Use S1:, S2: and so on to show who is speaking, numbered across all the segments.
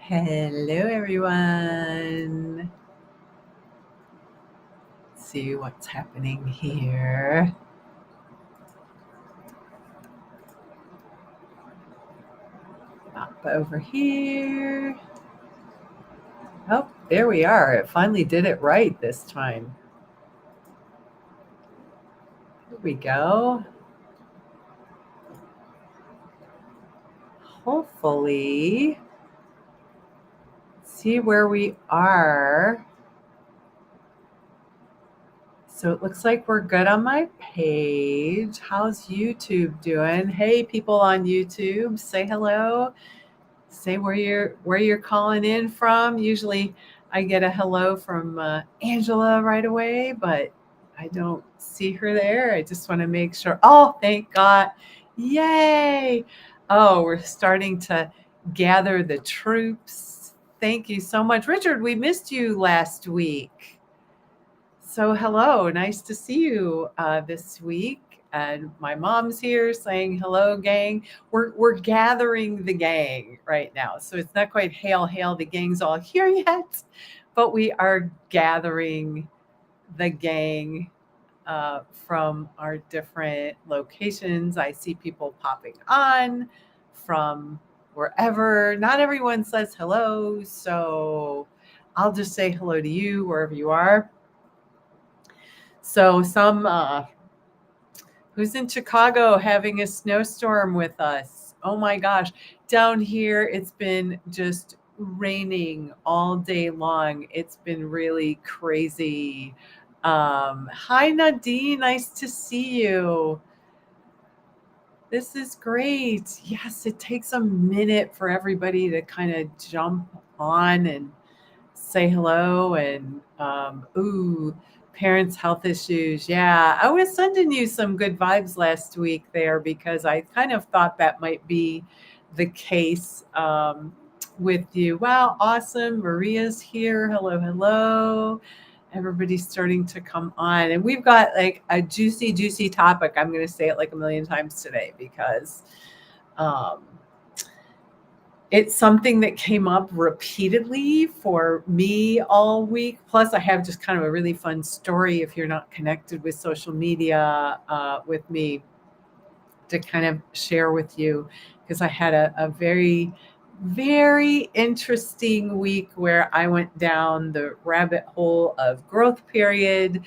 S1: Hello, everyone. Let's see what's happening here. Up over here. Oh, there we are. It finally did it right this time. Here we go. Hopefully, see where we are. So it looks like we're good on my page. How's YouTube doing? Hey, people on YouTube, say hello. Say where you're calling in from. Usually I get a hello from Angela right away, but I don't see her there. I just want to make sure. Oh, thank God. Yay. Oh, we're starting to gather the troops. Thank you so much. Richard, we missed you last week. So hello, nice to see you this week. And my mom's here saying hello, gang. We're gathering the gang right now, so it's not quite hail, hail. The gang's all here yet, but we are gathering the gang from our different locations. I see people popping on from wherever. Not everyone says hello, so I'll just say hello to you wherever you are. So who's in Chicago having a snowstorm with us? Oh my gosh. Down here, it's been just raining all day long. It's been really crazy. Hi, Nadine. Nice to see you. This is great. Yes, it takes a minute for everybody to kind of jump on and say hello. And parents' health issues. Yeah, I was sending you some good vibes last week there because I kind of thought that might be the case with you. Wow, awesome. Maria's here. Hello, hello. Everybody's starting to come on. And we've got like a juicy, juicy topic. I'm going to say it like a million times today because it's something that came up repeatedly for me all week. Plus, I have just kind of a really fun story if you're not connected with social media with me to kind of share with you because I had a very, very interesting week where I went down the rabbit hole of growth period.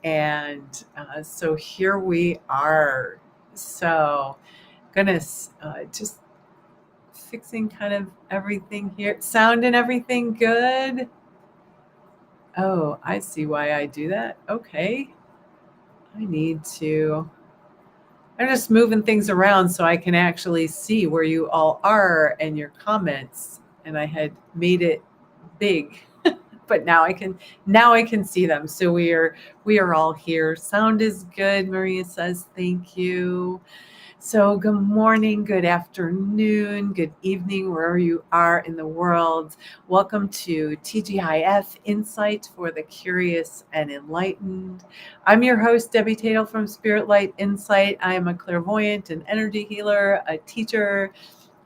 S1: And so here we are. So, gonna just fixing kind of everything here. Sound and everything good? Oh, I see why I do that. Okay. I'm just moving things around so I can actually see where you all are and your comments. And I had made it big, but now I can see them. So we are all here. Sound is good. Maria says thank you. So good morning, good afternoon, good evening, wherever you are in the world. Welcome to TGIF Insight for the Curious and Enlightened. I'm your host, Debbie Tatel from Spirit Light Insight. I am a clairvoyant, an energy healer, a teacher,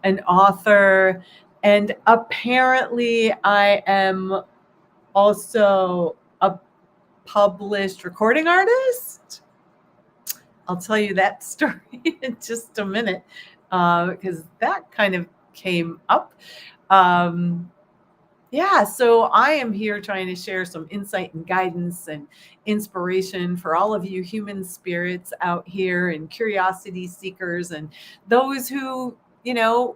S1: an author, and apparently I am also a published recording artist. I'll tell you that story in just a minute because that kind of came up. So I am here trying to share some insight and guidance and inspiration for all of you human spirits out here and curiosity seekers and those who,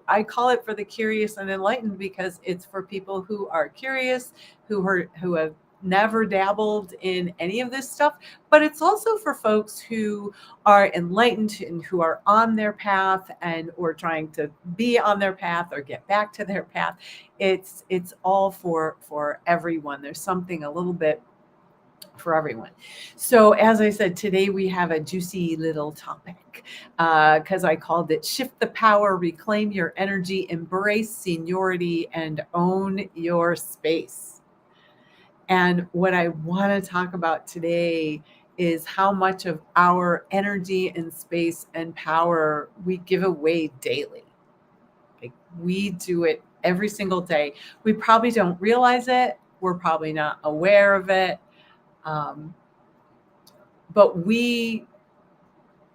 S1: I call it for the curious and enlightened because it's for people who are curious, who have never dabbled in any of this stuff, but it's also for folks who are enlightened and who are on their path and or trying to be on their path or get back to their path. It's all for everyone. There's something a little bit for everyone. So as I said, today we have a juicy little topic because I called it Shift the Power, Reclaim Your Energy, Embrace Seniority, and Own Your Space. And what I want to talk about today is how much of our energy and space and power we give away daily. Like we do it every single day. We probably don't realize it. We're probably not aware of it. But we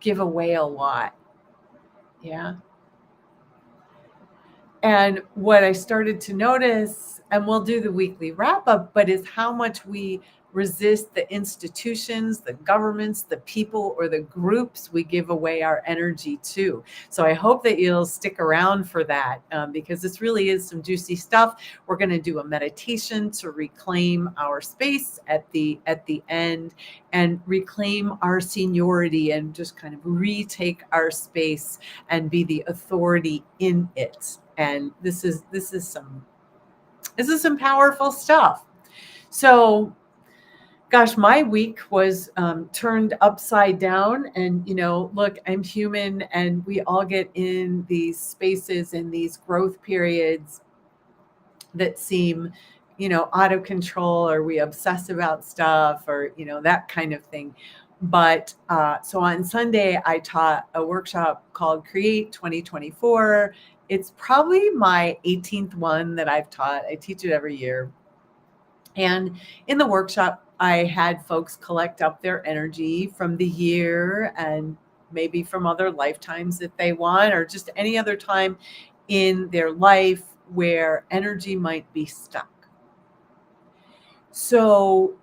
S1: give away a lot. Yeah. And what I started to notice, and we'll do the weekly wrap up, but is how much we resist the institutions, the governments, the people, or the groups we give away our energy to. So I hope that you'll stick around for that, because this really is some juicy stuff. We're going to do a meditation to reclaim our space at the end, and reclaim our seniority, and just kind of retake our space and be the authority in it. And this is some powerful stuff. So, gosh, my week was turned upside down. And, look, I'm human, and we all get in these spaces and these growth periods that seem, out of control, or we obsess about stuff, or, that kind of thing. But so on Sunday, I taught a workshop called Create 2024. It's probably my 18th one that I've taught. I teach it every year. And in the workshop, I had folks collect up their energy from the year, and maybe from other lifetimes if they want, or just any other time in their life where energy might be stuck. So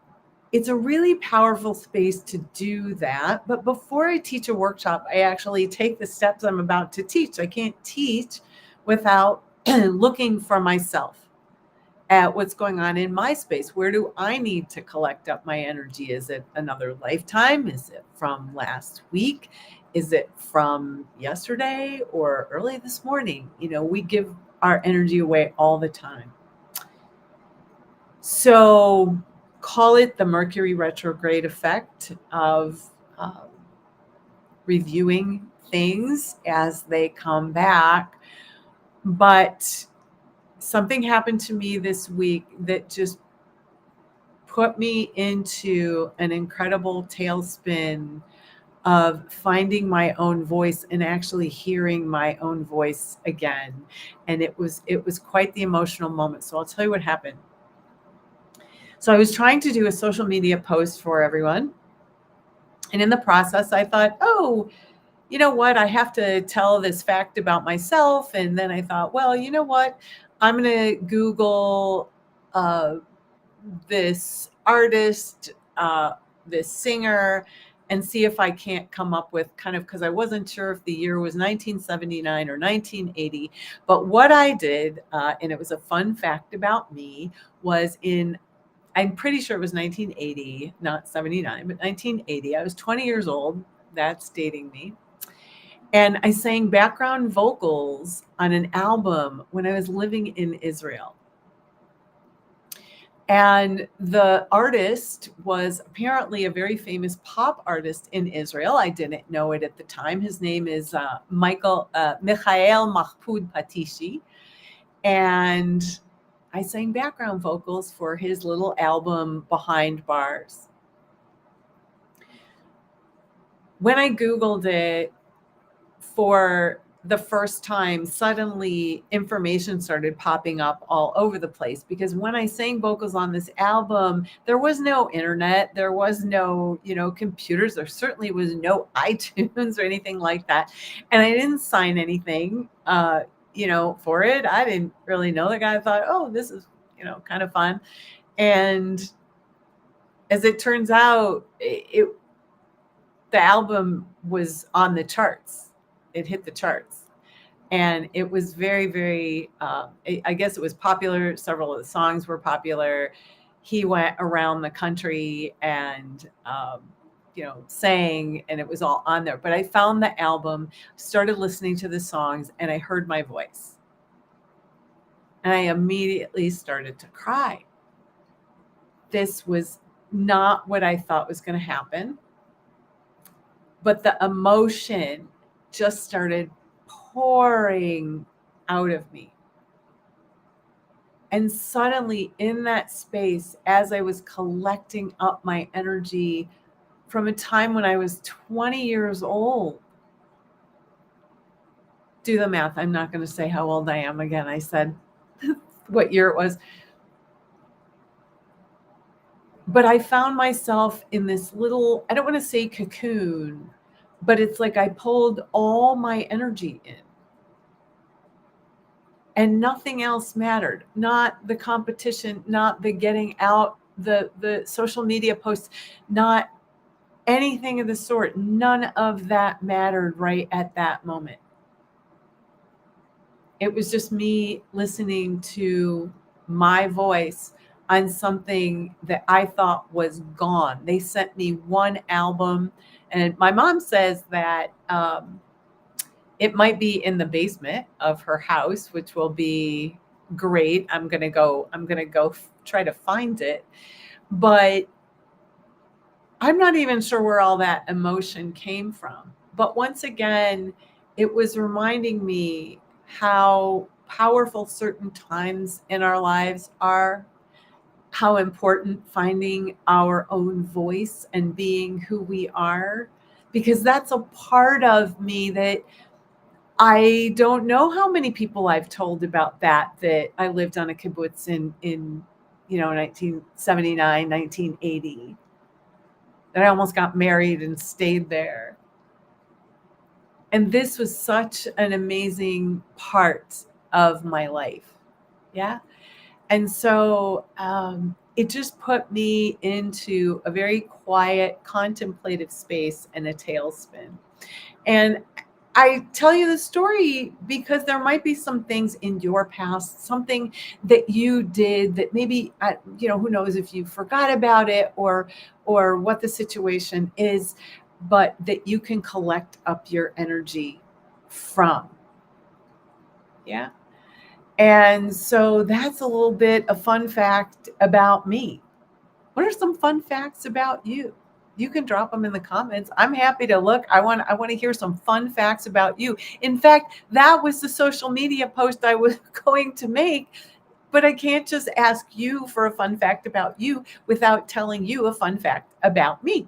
S1: it's a really powerful space to do that. But before I teach a workshop, I actually take the steps I'm about to teach. I can't teach without looking for myself at what's going on in my space. Where do I need to collect up my energy? Is it another lifetime? Is it from last week? Is it from yesterday or early this morning? We give our energy away all the time. So call it the Mercury retrograde effect of reviewing things as they come back. But something happened to me this week that just put me into an incredible tailspin of finding my own voice and actually hearing my own voice again. And it was quite the emotional moment. So I'll tell you what happened. So I was trying to do a social media post for everyone. And in the process, I thought, oh, you know what? I have to tell this fact about myself. And then I thought, well, you know what? I'm going to Google this artist, this singer, and see if I can't come up with kind of, because I wasn't sure if the year was 1979 or 1980. But what I did, and it was a fun fact about me, was I'm pretty sure it was 1980, not 79, but 1980. I was 20 years old. That's dating me. And I sang background vocals on an album when I was living in Israel. And the artist was apparently a very famous pop artist in Israel. I didn't know it at the time. His name is Michael Mahmoud Patishi. And I sang background vocals for his little album Behind Bars. When I Googled it for the first time, suddenly information started popping up all over the place, because when I sang vocals on this album, there was no internet, there was no, computers, there certainly was no iTunes or anything like that. And I didn't sign anything, for it. I didn't really know the guy. I thought, oh, this is, kind of fun. And as it turns out, the album was on the charts. It hit the charts. And it was very, very, I guess it was popular. Several of the songs were popular. He went around the country and, sang, and it was all on there. But I found the album, started listening to the songs, and I heard my voice. And I immediately started to cry. This was not what I thought was going to happen. But the emotion just started pouring out of me. And suddenly in that space, as I was collecting up my energy from a time when I was 20 years old, do the math. I'm not going to say how old I am again. I said what year it was. But I found myself in this little, I don't want to say cocoon, but it's like I pulled all my energy in and nothing else mattered. Not the competition, not the getting out, the social media posts, not anything of the sort. None of that mattered right at that moment. It was just me listening to my voice on something that I thought was gone. They sent me one album, and my mom says that it might be in the basement of her house, which will be great. I'm gonna go try to find it, but I'm not even sure where all that emotion came from. But once again, it was reminding me how powerful certain times in our lives are, how important finding our own voice and being who we are, because that's a part of me that I don't know how many people I've told about that I lived on a kibbutz in 1979, 1980. That I almost got married and stayed there. And this was such an amazing part of my life. Yeah. And so it just put me into a very quiet, contemplative space and a tailspin. And I tell you the story because there might be some things in your past, something that you did that maybe, who knows if you forgot about it or what the situation is, but that you can collect up your energy from. Yeah. And so that's a little bit of fun fact about me. What are some fun facts about you? You can drop them in the comments. I'm happy to look. I want to hear some fun facts about you. In fact, that was the social media post I was going to make, but I can't just ask you for a fun fact about you without telling you a fun fact about me.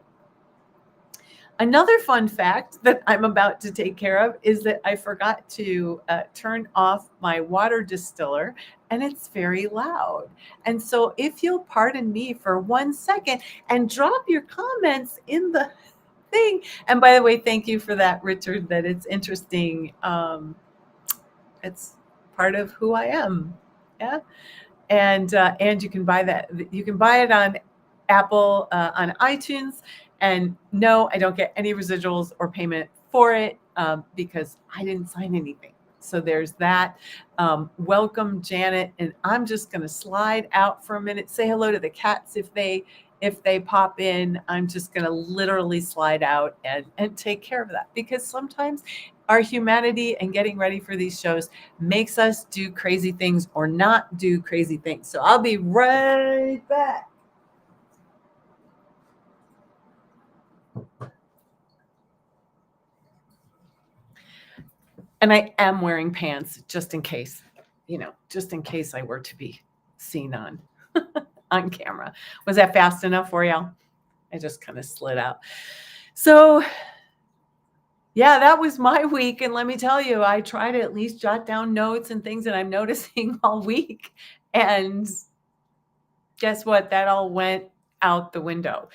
S1: Another fun fact that I'm about to take care of is that I forgot to turn off my water distiller, and it's very loud. And so if you'll pardon me for 1 second and drop your comments in the thing. And by the way, thank you for that, Richard, that it's interesting. It's part of who I am. Yeah. And you can buy that. You can buy it on Apple, on iTunes. And no, I don't get any residuals or payment for it because I didn't sign anything. So there's that. Welcome, Janet. And I'm just going to slide out for a minute. Say hello to the cats if they pop in. I'm just going to literally slide out and take care of that, because sometimes our humanity and getting ready for these shows makes us do crazy things or not do crazy things. So I'll be right back. And I am wearing pants just in case, just in case I were to be seen on camera. Was that fast enough for y'all? I just kind of slid out. So yeah, that was my week. And let me tell you, I try to at least jot down notes and things that I'm noticing all week. And guess what? That all went out the window.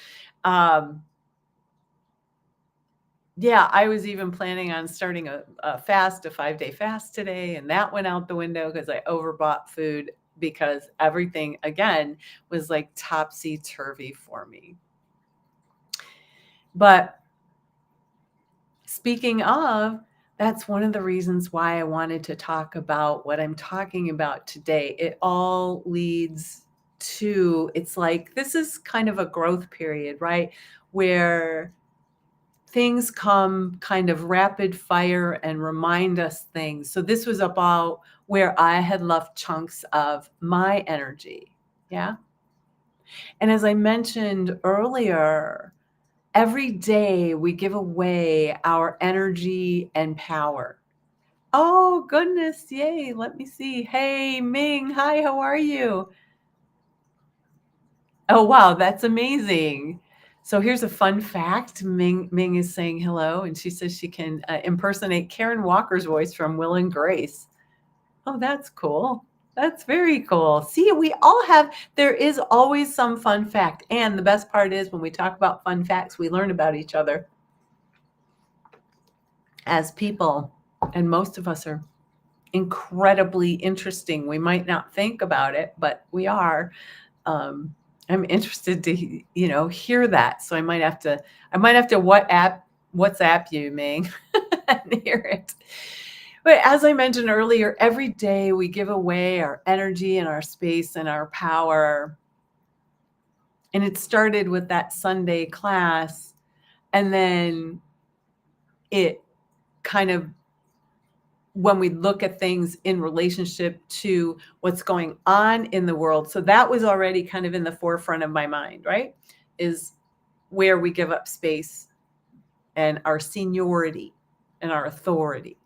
S1: Yeah, I was even planning on starting a 5-day fast today. And that went out the window because I overbought food, because everything, again, was like topsy-turvy for me. But speaking of, that's one of the reasons why I wanted to talk about what I'm talking about today. It all leads to, it's like, this is kind of a growth period, right? Where things come kind of rapid fire and remind us things. So this was about where I had left chunks of my energy. Yeah. And as I mentioned earlier, every day we give away our energy and power. Oh, goodness. Yay. Let me see. Hey, Ming. Hi, how are you? Oh, wow. That's amazing. So here's a fun fact. Ming is saying hello, and she says she can impersonate Karen Walker's voice from Will and Grace. Oh, that's cool. That's very cool. See, we all have, there is always some fun fact. And the best part is when we talk about fun facts, we learn about each other as people. And most of us are incredibly interesting. We might not think about it, but we are. I'm interested to, hear that. So I might have to WhatsApp you, Ming, and hear it. But as I mentioned earlier, every day we give away our energy and our space and our power. And it started with that Sunday class. And then it kind of, when we look at things in relationship to what's going on in the world. So that was already kind of in the forefront of my mind, right? Is where we give up space and our seniority and our authority.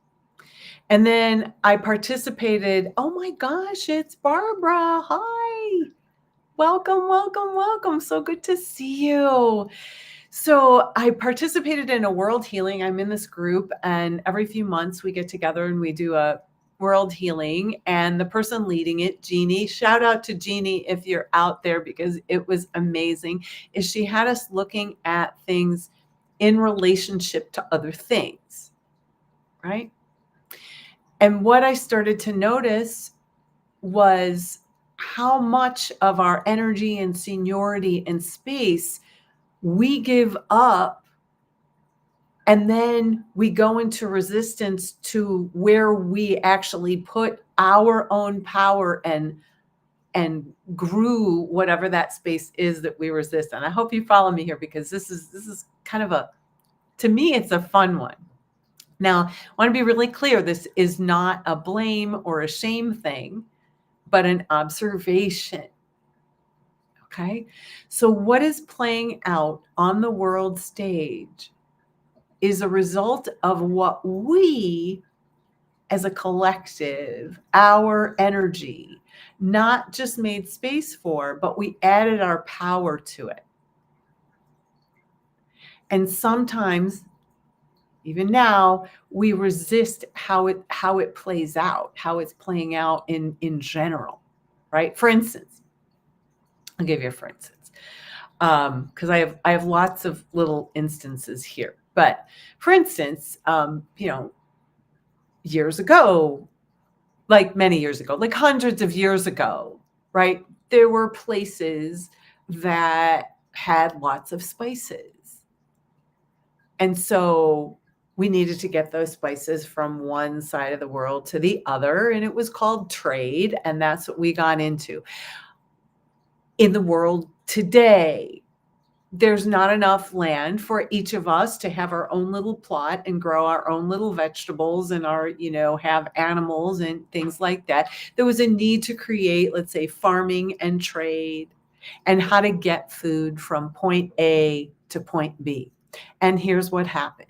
S1: And then I participated. Oh my gosh, it's Barbara. Hi. Welcome, welcome, welcome. So good to see you. So I participated in a world healing. I'm in this group, and every few months we get together and we do a world healing. And the person leading it, Jeannie, shout out to Jeannie if you're out there, because it was amazing, is she had us looking at things in relationship to other things, right? And what I started to notice was how much of our energy and seniority and space we give up, and then we go into resistance to where we actually put our own power and grew whatever that space is that we resist. And I hope you follow me here, because this is kind of to me, it's a fun one. Now, I want to be really clear. This is not a blame or a shame thing, but an observation. Okay. So what is playing out on the world stage is a result of what we as a collective, our energy, not just made space for, but we added our power to it. And sometimes, even now, we resist how it plays out, how it's playing out in general, right? For instance, I'll give you a for instance, because I have lots of little instances here. But for instance, years ago, like many years ago, like hundreds of years ago, right? There were places that had lots of spices. And so we needed to get those spices from one side of the world to the other. And it was called trade. And that's what we got into. In the world today, there's not enough land for each of us to have our own little plot and grow our own little vegetables and have animals and things like that. There was a need to create, let's say, farming and trade and how to get food from point A to point B. And here's what happened.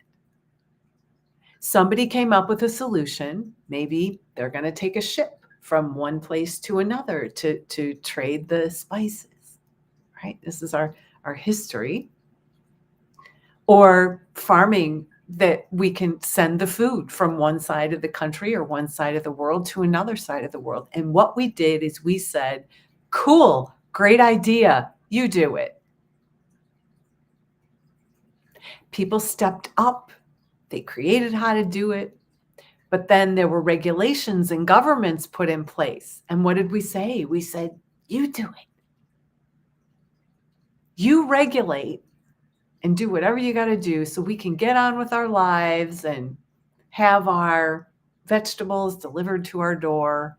S1: Somebody came up with a solution. Maybe they're going to take a ship from one place to another to trade the spices, right? This is our history. Or farming, that we can send the food from one side of the country or one side of the world to another side of the world. And what we did is we said, cool, great idea, you do it. People stepped up, they created how to do it, but then there were regulations and governments put in place. And what did we say? We said, you do it. You regulate and do whatever you got to do so we can get on with our lives and have our vegetables delivered to our door.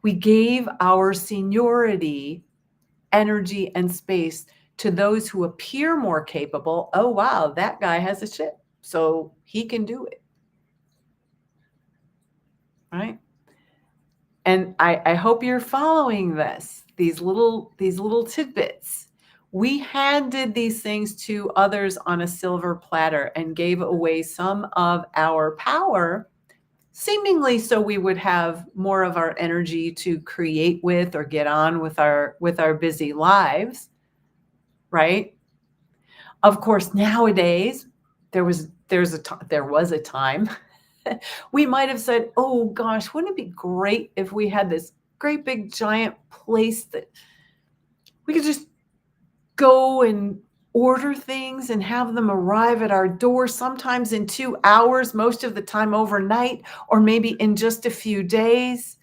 S1: We gave our seniority, energy, and space to those who appear more capable. Oh, wow, that guy has a ship, so he can do it. Right? And I hope you're following these little tidbits. We handed these things to others on a silver platter and gave away some of our power, seemingly so we would have more of our energy to create with or get on with our busy lives, right? Of course, nowadays there was a time We might have said, oh gosh, wouldn't it be great if we had this great big giant place that we could just go and order things and have them arrive at our door, sometimes in 2 hours, most of the time overnight, or maybe in just a few days.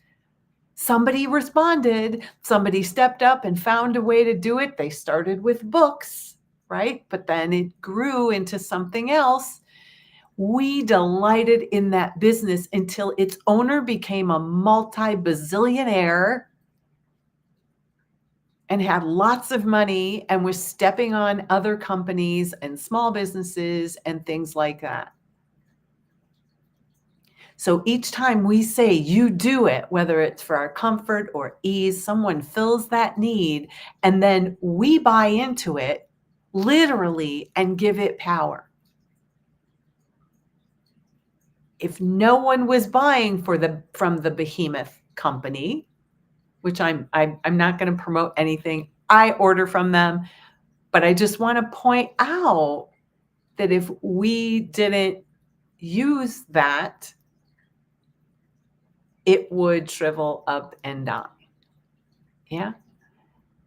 S1: Somebody responded, somebody stepped up and found a way to do it. They started with books, right? But then it grew into something else. We delighted in that business until its owner became a multi-bazillionaire and had lots of money and was stepping on other companies and small businesses and things like that. So each time we say you do it, whether it's for our comfort or ease, someone fills that need, and then we buy into it literally and give it power. If no one was buying from the behemoth company, which I'm not going to promote anything, I order from them, but I just want to point out that if we didn't use that, it would shrivel up and die. Yeah.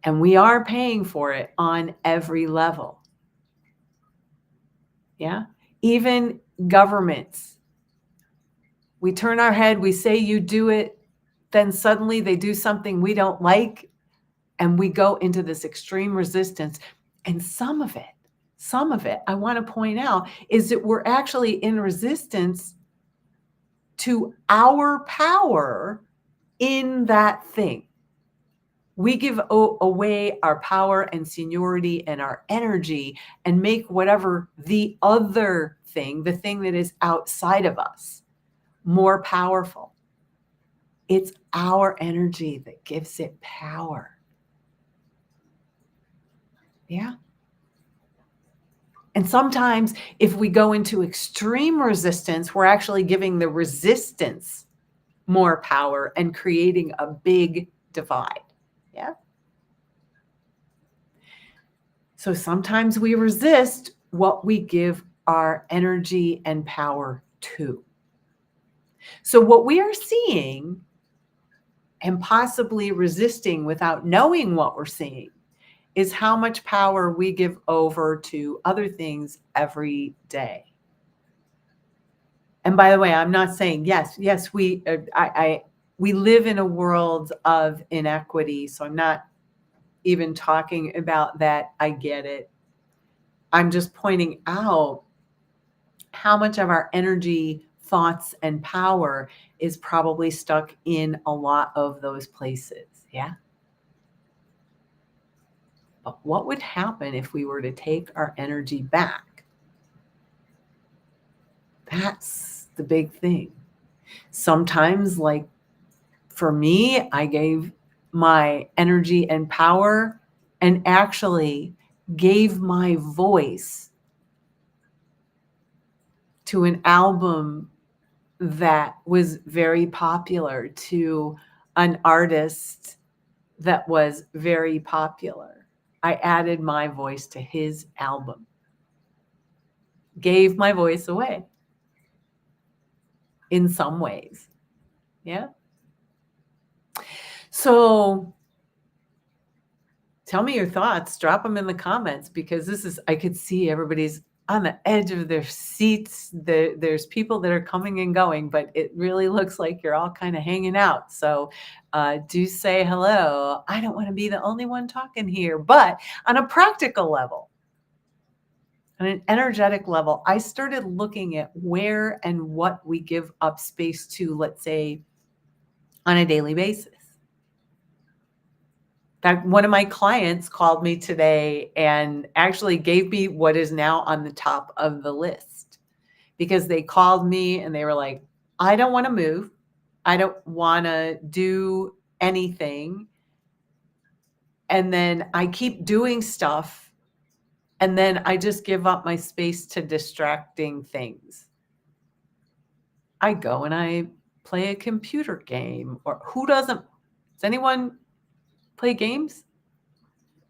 S1: And we are paying for it on every level. Yeah. Even governments. We turn our head, we say you do it, then suddenly they do something we don't like, and we go into this extreme resistance. And some of it, I want to point out, is that we're actually in resistance to our power in that thing. We give away our power and seniority and our energy and make whatever the other thing, the thing that is outside of us, more powerful. It's our energy that gives it power. Yeah. And sometimes if we go into extreme resistance, we're actually giving the resistance more power and creating a big divide. Yeah. So sometimes we resist what we give our energy and power to. So what we are seeing and possibly resisting without knowing what we're seeing is how much power we give over to other things every day. And by the way, I'm not saying yes, we live in a world of inequity, so I'm not even talking about that. I get it. I'm just pointing out how much of our energy, thoughts, and power is probably stuck in a lot of those places. Yeah. But what would happen if we were to take our energy back? That's the big thing. Sometimes, like for me, I gave my energy and power and actually gave my voice to an album that was very popular, to an artist that was very popular. I added my voice to his album, gave my voice away in some ways. Yeah. So tell me your thoughts, drop them in the comments, because I could see everybody's on the edge of their seats. There's people that are coming and going, but it really looks like you're all kind of hanging out. So do say hello. I don't want to be the only one talking here, but on a practical level, on an energetic level, I started looking at where and what we give up space to, let's say, on a daily basis. In fact, one of my clients called me today and actually gave me what is now on the top of the list, because they called me and they were like, I don't want to move. I don't want to do anything. And then I keep doing stuff. And then I just give up my space to distracting things. I go and I play a computer game. Or who doesn't? Does anyone play games?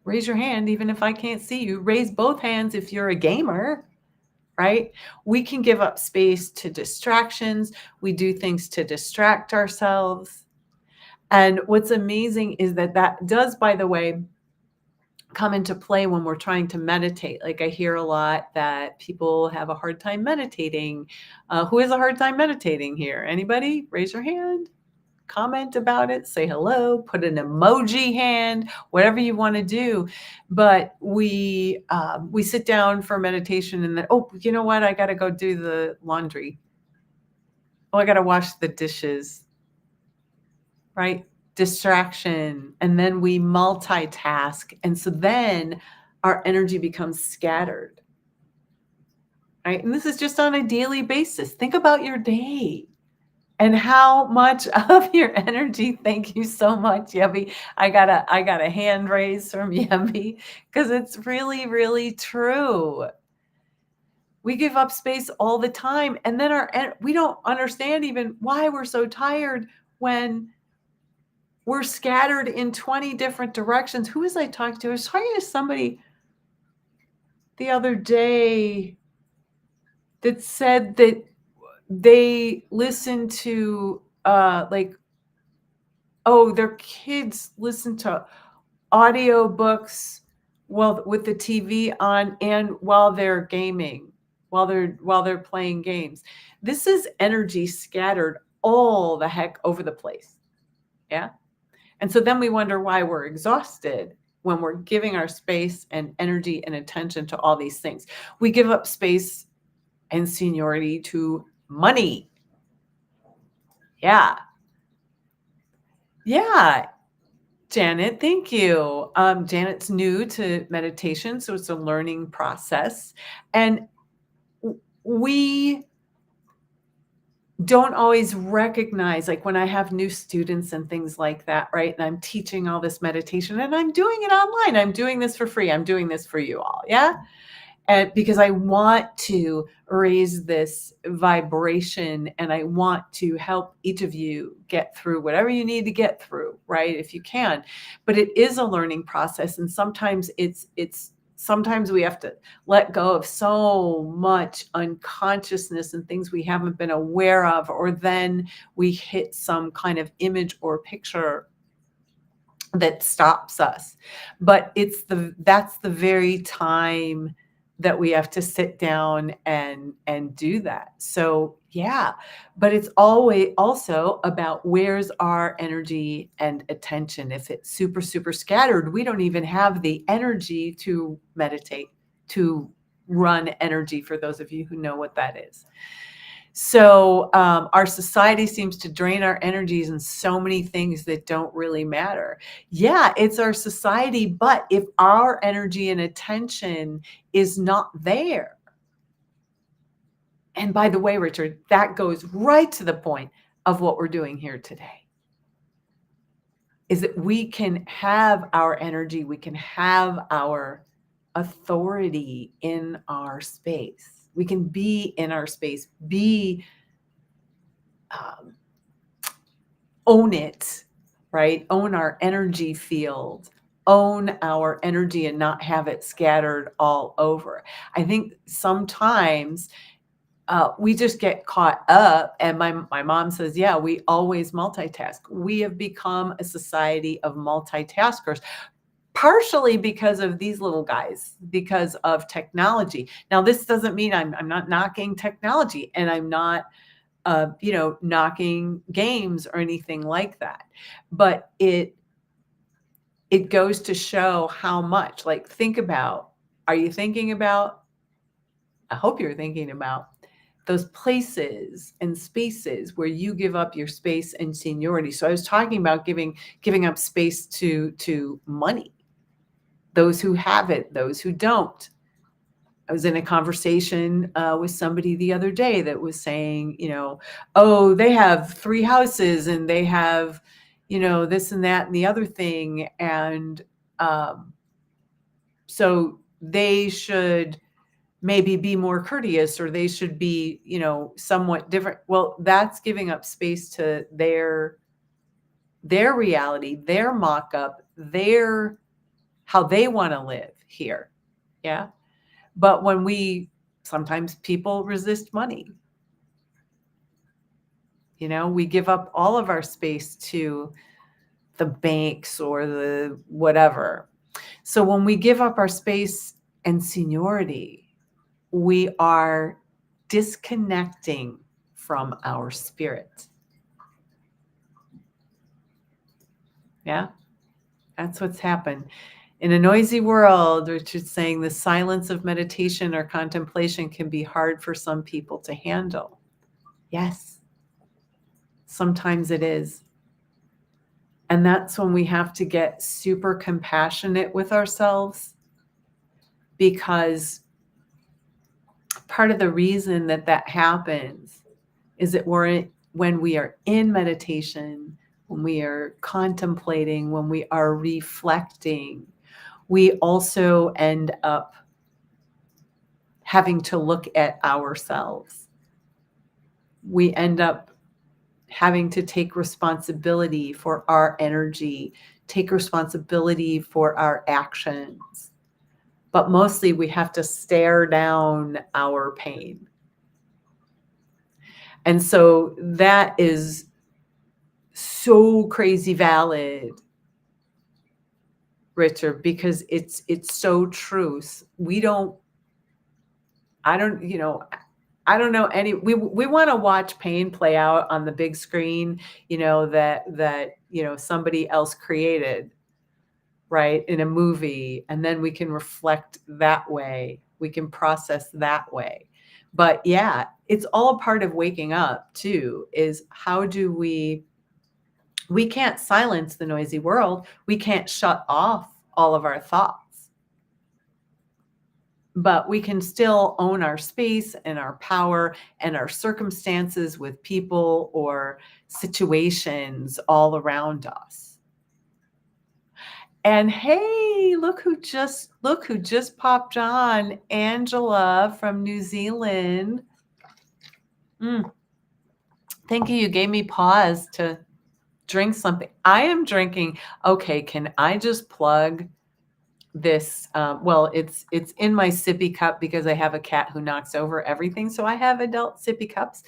S1: Raise your hand, even if I can't see you. Raise both hands if you're a gamer, right? We can give up space to distractions. We do things to distract ourselves. And what's amazing is that that does, by the way, come into play when we're trying to meditate. Like I hear a lot that people have a hard time meditating. Who has a hard time meditating here? Anybody? Raise your hand. Comment about it, say hello, put an emoji hand, whatever you want to do. But we sit down for meditation and then, oh, you know what? I got to go do the laundry. Oh, I got to wash the dishes, right? Distraction. And then we multitask. And so then our energy becomes scattered, right? And this is just on a daily basis. Think about your day. And how much of your energy, thank you so much, Yemi. I got a hand raise from Yemi because it's really, really true. We give up space all the time. And then we don't understand even why we're so tired when we're scattered in 20 different directions. Who was I talking to? I was talking to somebody the other day that said that they listen to their kids listen to audiobooks with the TV on and while they're gaming, while they're playing games. This is energy scattered all the heck over the place. Yeah. And so then we wonder why we're exhausted when we're giving our space and energy and attention to all these things. We give up space and seniority to money. Yeah. Yeah. Janet, thank you. Janet's new to meditation, so it's a learning process. And we don't always recognize, like when I have new students and things like that, right? And I'm teaching all this meditation and I'm doing it online. I'm doing this for free. I'm doing this for you all. Yeah. And because I want to raise this vibration and I want to help each of you get through whatever you need to get through, right? If you can. But it is a learning process. And sometimes sometimes we have to let go of so much unconsciousness and things we haven't been aware of, or then we hit some kind of image or picture that stops us. But that's the very time that we have to sit down and do that. So yeah, but it's always also about where's our energy and attention. If it's super, super scattered, we don't even have the energy to meditate, to run energy, for those of you who know what that is. So our society seems to drain our energies in so many things that don't really matter. Yeah, it's our society, but if our energy and attention is not there, and by the way, Richard, that goes right to the point of what we're doing here today, is that we can have our energy, we can have our authority in our space. We can be in our space, own it, right? Own our energy field, own our energy and not have it scattered all over. I think sometimes we just get caught up, and my mom says, yeah, we always multitask. We have become a society of multitaskers, partially because of these little guys, because of technology. Now, this doesn't mean I'm not knocking technology, and I'm not knocking games or anything like that. But it goes to show how much, like, are you thinking about, I hope you're thinking about those places and spaces where you give up your space and seniority. So I was talking about giving up space to money, those who have it, those who don't. I was in a conversation with somebody the other day that was saying, oh, they have 3 houses and they have, this and that and the other thing. And so they should maybe be more courteous, or they should be, somewhat different. Well, that's giving up space to their reality, their mock-up, how they want to live here. Yeah. But when we Sometimes people resist money. We give up all of our space to the banks or the whatever. So when we give up our space and seniority, we are disconnecting from our spirit. Yeah, that's what's happened. In a noisy world, Richard's saying the silence of meditation or contemplation can be hard for some people to handle. Yes, sometimes it is. And that's when we have to get super compassionate with ourselves, because part of the reason that happens is that when we are in meditation, when we are contemplating, when we are reflecting, we also end up having to look at ourselves. We end up having to take responsibility for our energy, take responsibility for our actions. But mostly we have to stare down our pain. And so that is so crazy valid, Richard, because it's so true. I don't know any, we want to watch pain play out on the big screen, that somebody else created, right, in a movie, and then we can reflect that way. We can process that way. But yeah, it's all part of waking up too, is how do we can't silence the noisy world. We can't shut off all of our thoughts, but we can still own our space and our power and our circumstances with people or situations all around us. And hey, look who just popped on. Angela from New Zealand. Thank you. You gave me pause to drink something. I am drinking. Okay, can I just plug this? Well, it's in my sippy cup because I have a cat who knocks over everything. So I have adult sippy cups.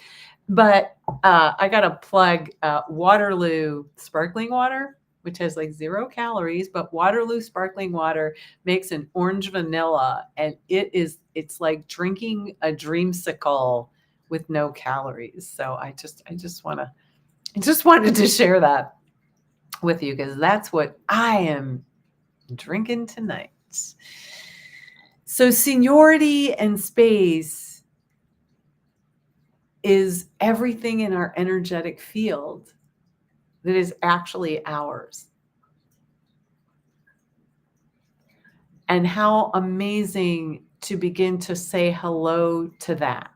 S1: But I got to plug Waterloo sparkling water, which has like 0 calories, but Waterloo sparkling water makes an orange vanilla, and it's like drinking a dreamsicle with no calories. So I just wanted to share that with you, because that's what I am drinking tonight. So seniority and space is everything in our energetic field that is actually ours. And how amazing to begin to say hello to that.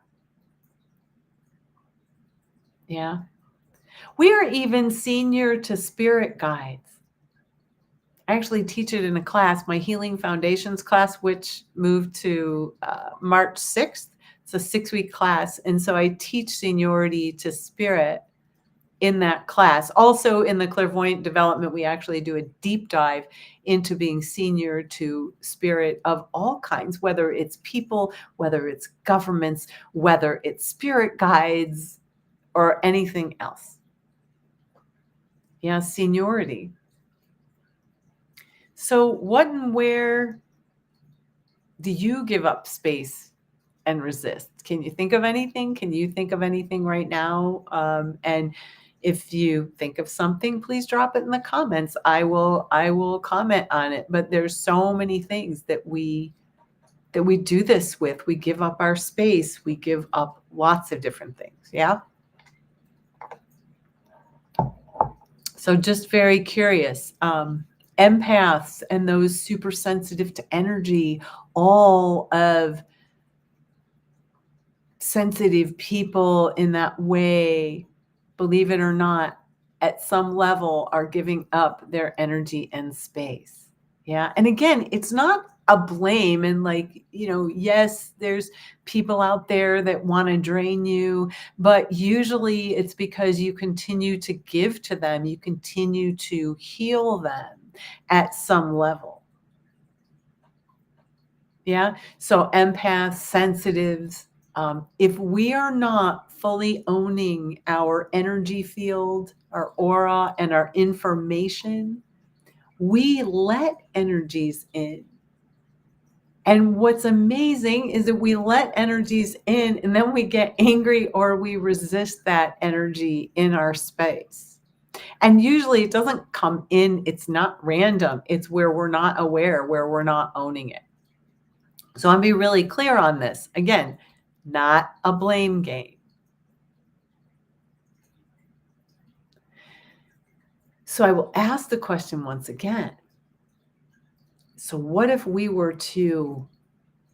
S1: Yeah. We are even senior to spirit guides. I actually teach it in a class, my Healing Foundations class, which moved to March 6th. It's a 6-week class. And so I teach seniority to spirit in that class. Also in the clairvoyant development, we actually do a deep dive into being senior to spirit of all kinds, whether it's people, whether it's governments, whether it's spirit guides, or anything else. Yeah, seniority. So what and where do you give up space and resist? Can you think of anything? Can you think of anything right now? And if you think of something, please drop it in the comments. I will comment on it. But there's so many things that we do this with. We give up our space. We give up lots of different things. Yeah. So just very curious. Empaths and those super sensitive to energy, all of sensitive people in that way, believe it or not, at some level are giving up their energy and space. Yeah. And again, it's not a blame, and like, yes, there's people out there that want to drain you, but usually it's because you continue to give to them. You continue to heal them at some level. Yeah. So empaths, sensitives, if we are not fully owning our energy field, our aura, and our information, we let energies in. And what's amazing is that we let energies in and then we get angry or we resist that energy in our space. And usually it doesn't come in, it's not random. It's where we're not aware, where we're not owning it. So I'm being really clear on this. Again, not a blame game. So I will ask the question once again. So what if we were to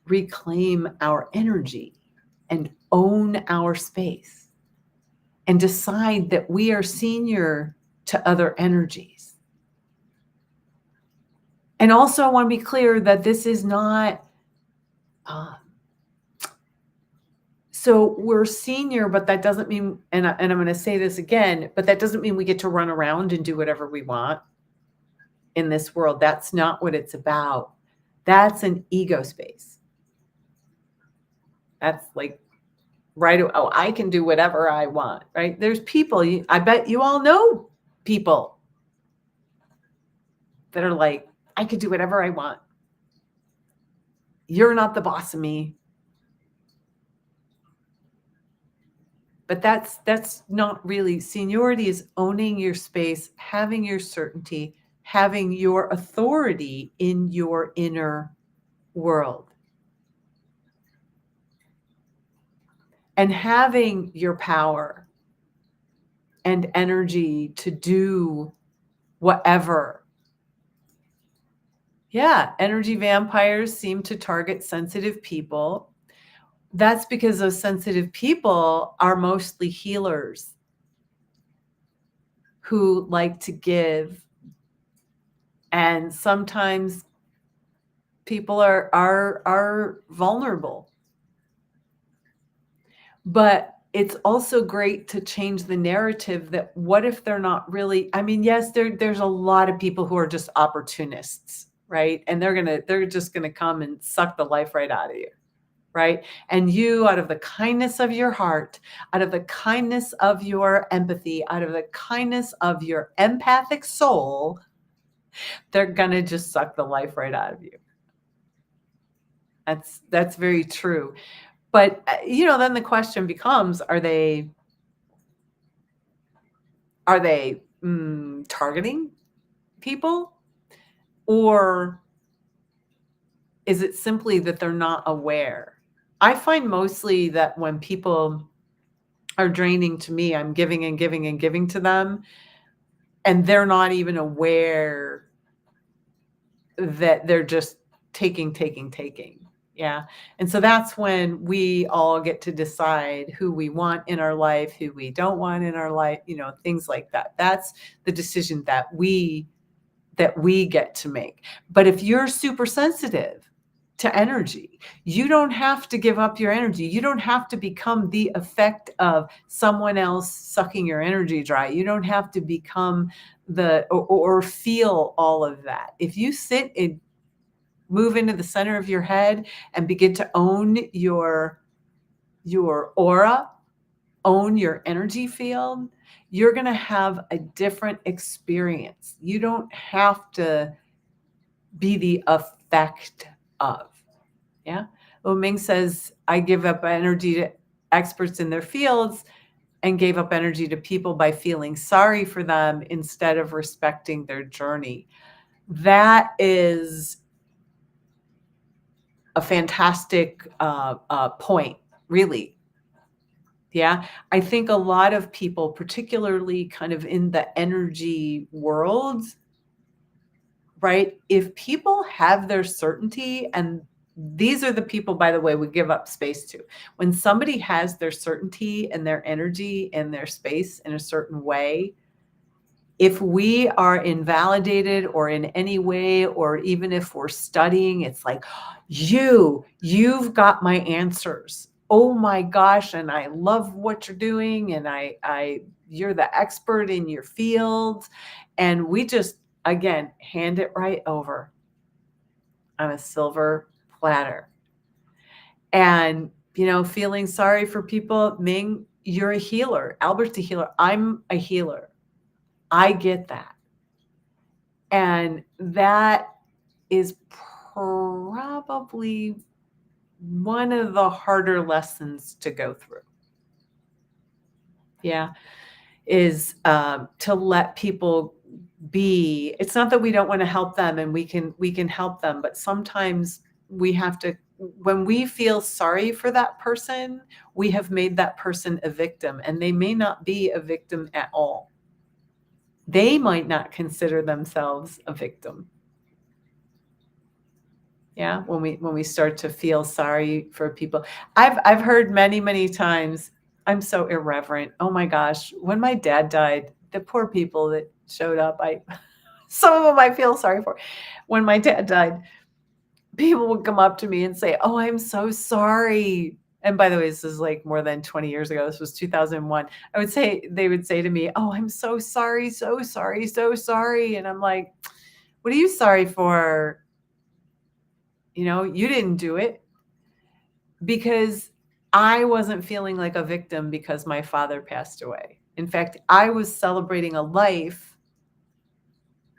S1: reclaim our energy and own our space and decide that we are senior to other energies? And also I want to be clear that this is not, so we're senior, but that doesn't mean, and I'm going to say this again, but that doesn't mean we get to run around and do whatever we want in this world. That's not what it's about. That's an ego space. That's like, right. Oh, I can do whatever I want, right? There's people, I bet you all know people that are like, I could do whatever I want. You're not the boss of me. But that's not really, seniority is owning your space, having your certainty, having your authority in your inner world, and having your power and energy to do whatever. Yeah, energy vampires seem to target sensitive people. That's because those sensitive people are mostly healers who like to give. And sometimes people are vulnerable. But it's also great to change the narrative that what if they're not really, I mean, yes, there's a lot of people who are just opportunists, right? And they're just gonna come and suck the life right out of you, right? And you, out of the kindness of your heart, out of the kindness of your empathy, out of the kindness of your empathic soul, they're gonna just suck the life right out of you. That's very true. But then the question becomes, are they targeting people, or is it simply that they're not aware? I find mostly that when people are draining to me, I'm giving and giving and giving to them, and they're not even aware that they're just taking. Yeah. And so that's when we all get to decide who we want in our life, who we don't want in our life, things like that. That's the decision that we get to make. But if you're super sensitive to energy, you don't have to give up your energy. You don't have to become the effect of someone else sucking your energy dry. You don't have to become or feel all of that. If you sit and move into the center of your head and begin to own your aura, own your energy field, you're going to have a different experience. You don't have to be the effect of. Yeah. Well, Ming says, I give up energy to experts in their fields and gave up energy to people by feeling sorry for them instead of respecting their journey. That is a fantastic point, really. Yeah. I think a lot of people, particularly kind of in the energy world, right? If people have their certainty, and these are the people, by the way, we give up space to. When somebody has their certainty and their energy and their space in a certain way, if we are invalidated or in any way, or even if we're studying, it's like, you've got my answers. Oh my gosh. And I love what you're doing. And you're the expert in your field. And we just, again, hand it right over on a silver platter. And, feeling sorry for people. Ming, you're a healer. Albert's a healer. I'm a healer. I get that. And that is probably one of the harder lessons to go through. Yeah. Is to let people be. It's not that we don't want to help them, and we can help them, but sometimes we have to, when we feel sorry for that person, we have made that person a victim, and they may not be a victim at all. They might not consider themselves a victim. Yeah, when we start to feel sorry for people. I've heard many times, I'm so irreverent. Oh my gosh, when my dad died, the poor people that showed up, some of them I feel sorry for. When my dad died, people would come up to me and say, "Oh, I'm so sorry." And by the way, this is like more than 20 years ago. This was 2001. They would say to me, "Oh, I'm so sorry, so sorry, so sorry." And I'm like, "What are you sorry for? You didn't do it." Because I wasn't feeling like a victim because my father passed away. In fact, I was celebrating a life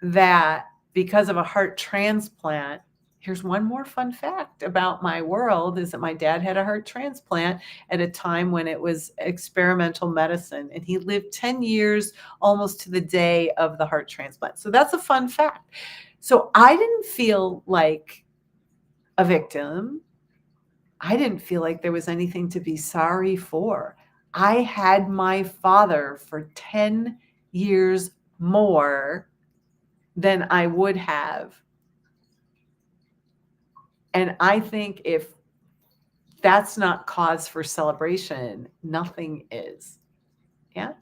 S1: that, because of a heart transplant, here's one more fun fact about my world, is that my dad had a heart transplant at a time when it was experimental medicine, and he lived 10 years almost to the day of the heart transplant. So that's a fun fact. So I didn't feel like a victim. I didn't feel like there was anything to be sorry for. I had my father for 10 years more than I would have. And I think if that's not cause for celebration, nothing is. Yeah.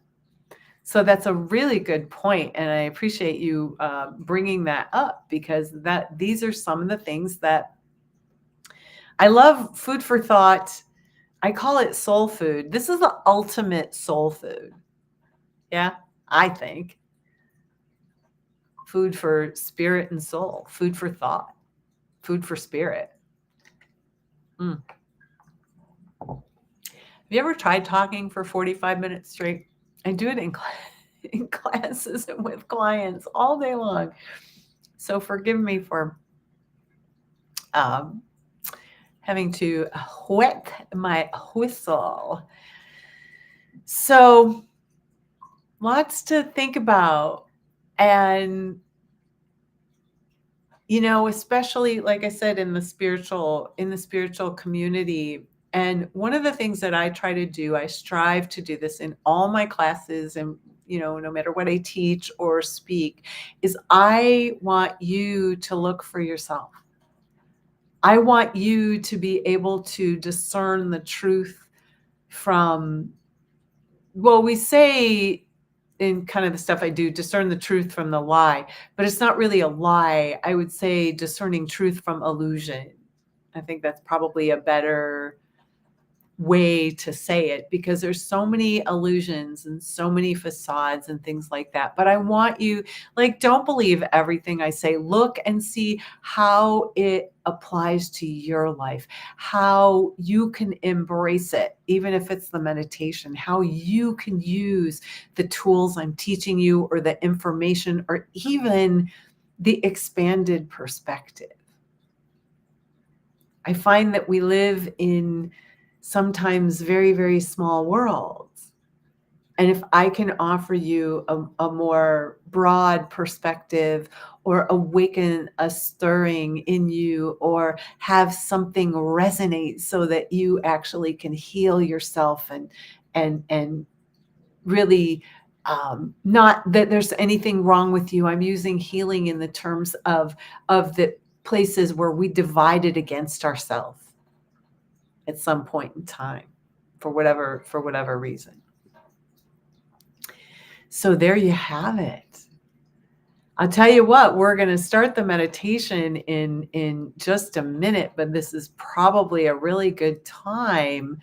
S1: So that's a really good point, and I appreciate you bringing that up, because these are some of the things that I love. Food for thought. I call it soul food. This is the ultimate soul food. Yeah, I think. Food for spirit and soul, food for thought, food for spirit. Mm. Have you ever tried talking for 45 minutes straight? I do it in classes and with clients all day long. So forgive me for having to wet my whistle. So lots to think about. And, especially, like I said, in the spiritual community. And one of the things that I try to do, I strive to do this in all my classes, and, no matter what I teach or speak, is I want you to look for yourself. I want you to be able to discern the truth from, well, we say in kind of the stuff I do, discern the truth from the lie, but it's not really a lie. I would say discerning truth from illusion. I think that's probably a better way to say it, because there's so many illusions and so many facades and things like that. But I want you, don't believe everything I say. Look and see how it applies to your life, how you can embrace it, even if it's the meditation, how you can use the tools I'm teaching you, or the information, or even the expanded perspective. I find that we live in sometimes very, very small worlds. And if I can offer you a more broad perspective, or awaken a stirring in you, or have something resonate so that you actually can heal yourself, and really, not that there's anything wrong with you. I'm using healing in the terms of the places where we divided against ourselves at some point in time, for whatever reason. So there you have it. I'll tell you what, we're going to start the meditation in just a minute, but this is probably a really good time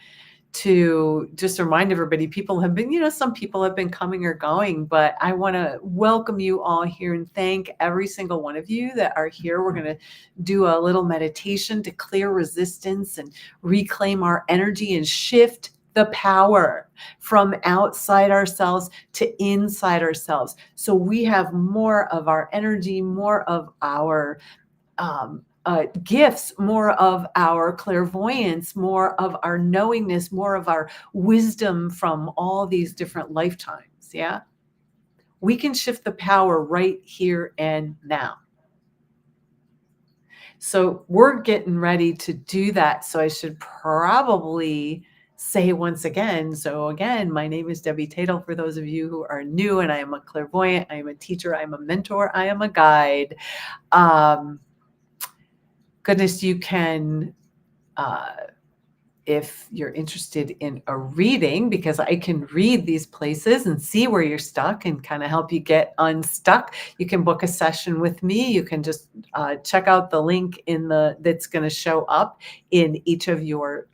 S1: to just remind everybody, people have been, some people have been coming or going, but I want to welcome you all here and thank every single one of you that are here. We're going to do a little meditation to clear resistance and reclaim our energy and shift the power from outside ourselves to inside ourselves. So we have more of our energy, more of our gifts, more of our clairvoyance, more of our knowingness, more of our wisdom from all these different lifetimes. Yeah. We can shift the power right here and now. So we're getting ready to do that. So I should probably say once again. So again, my name is Debbie Tatel. For those of you who are new, and I am a clairvoyant, I am a teacher, I am a mentor, I am a guide. Goodness, you can, if you're interested in a reading, because I can read these places and see where you're stuck and kind of help you get unstuck, you can book a session with me. You can just check out the link that's going to show up in each of your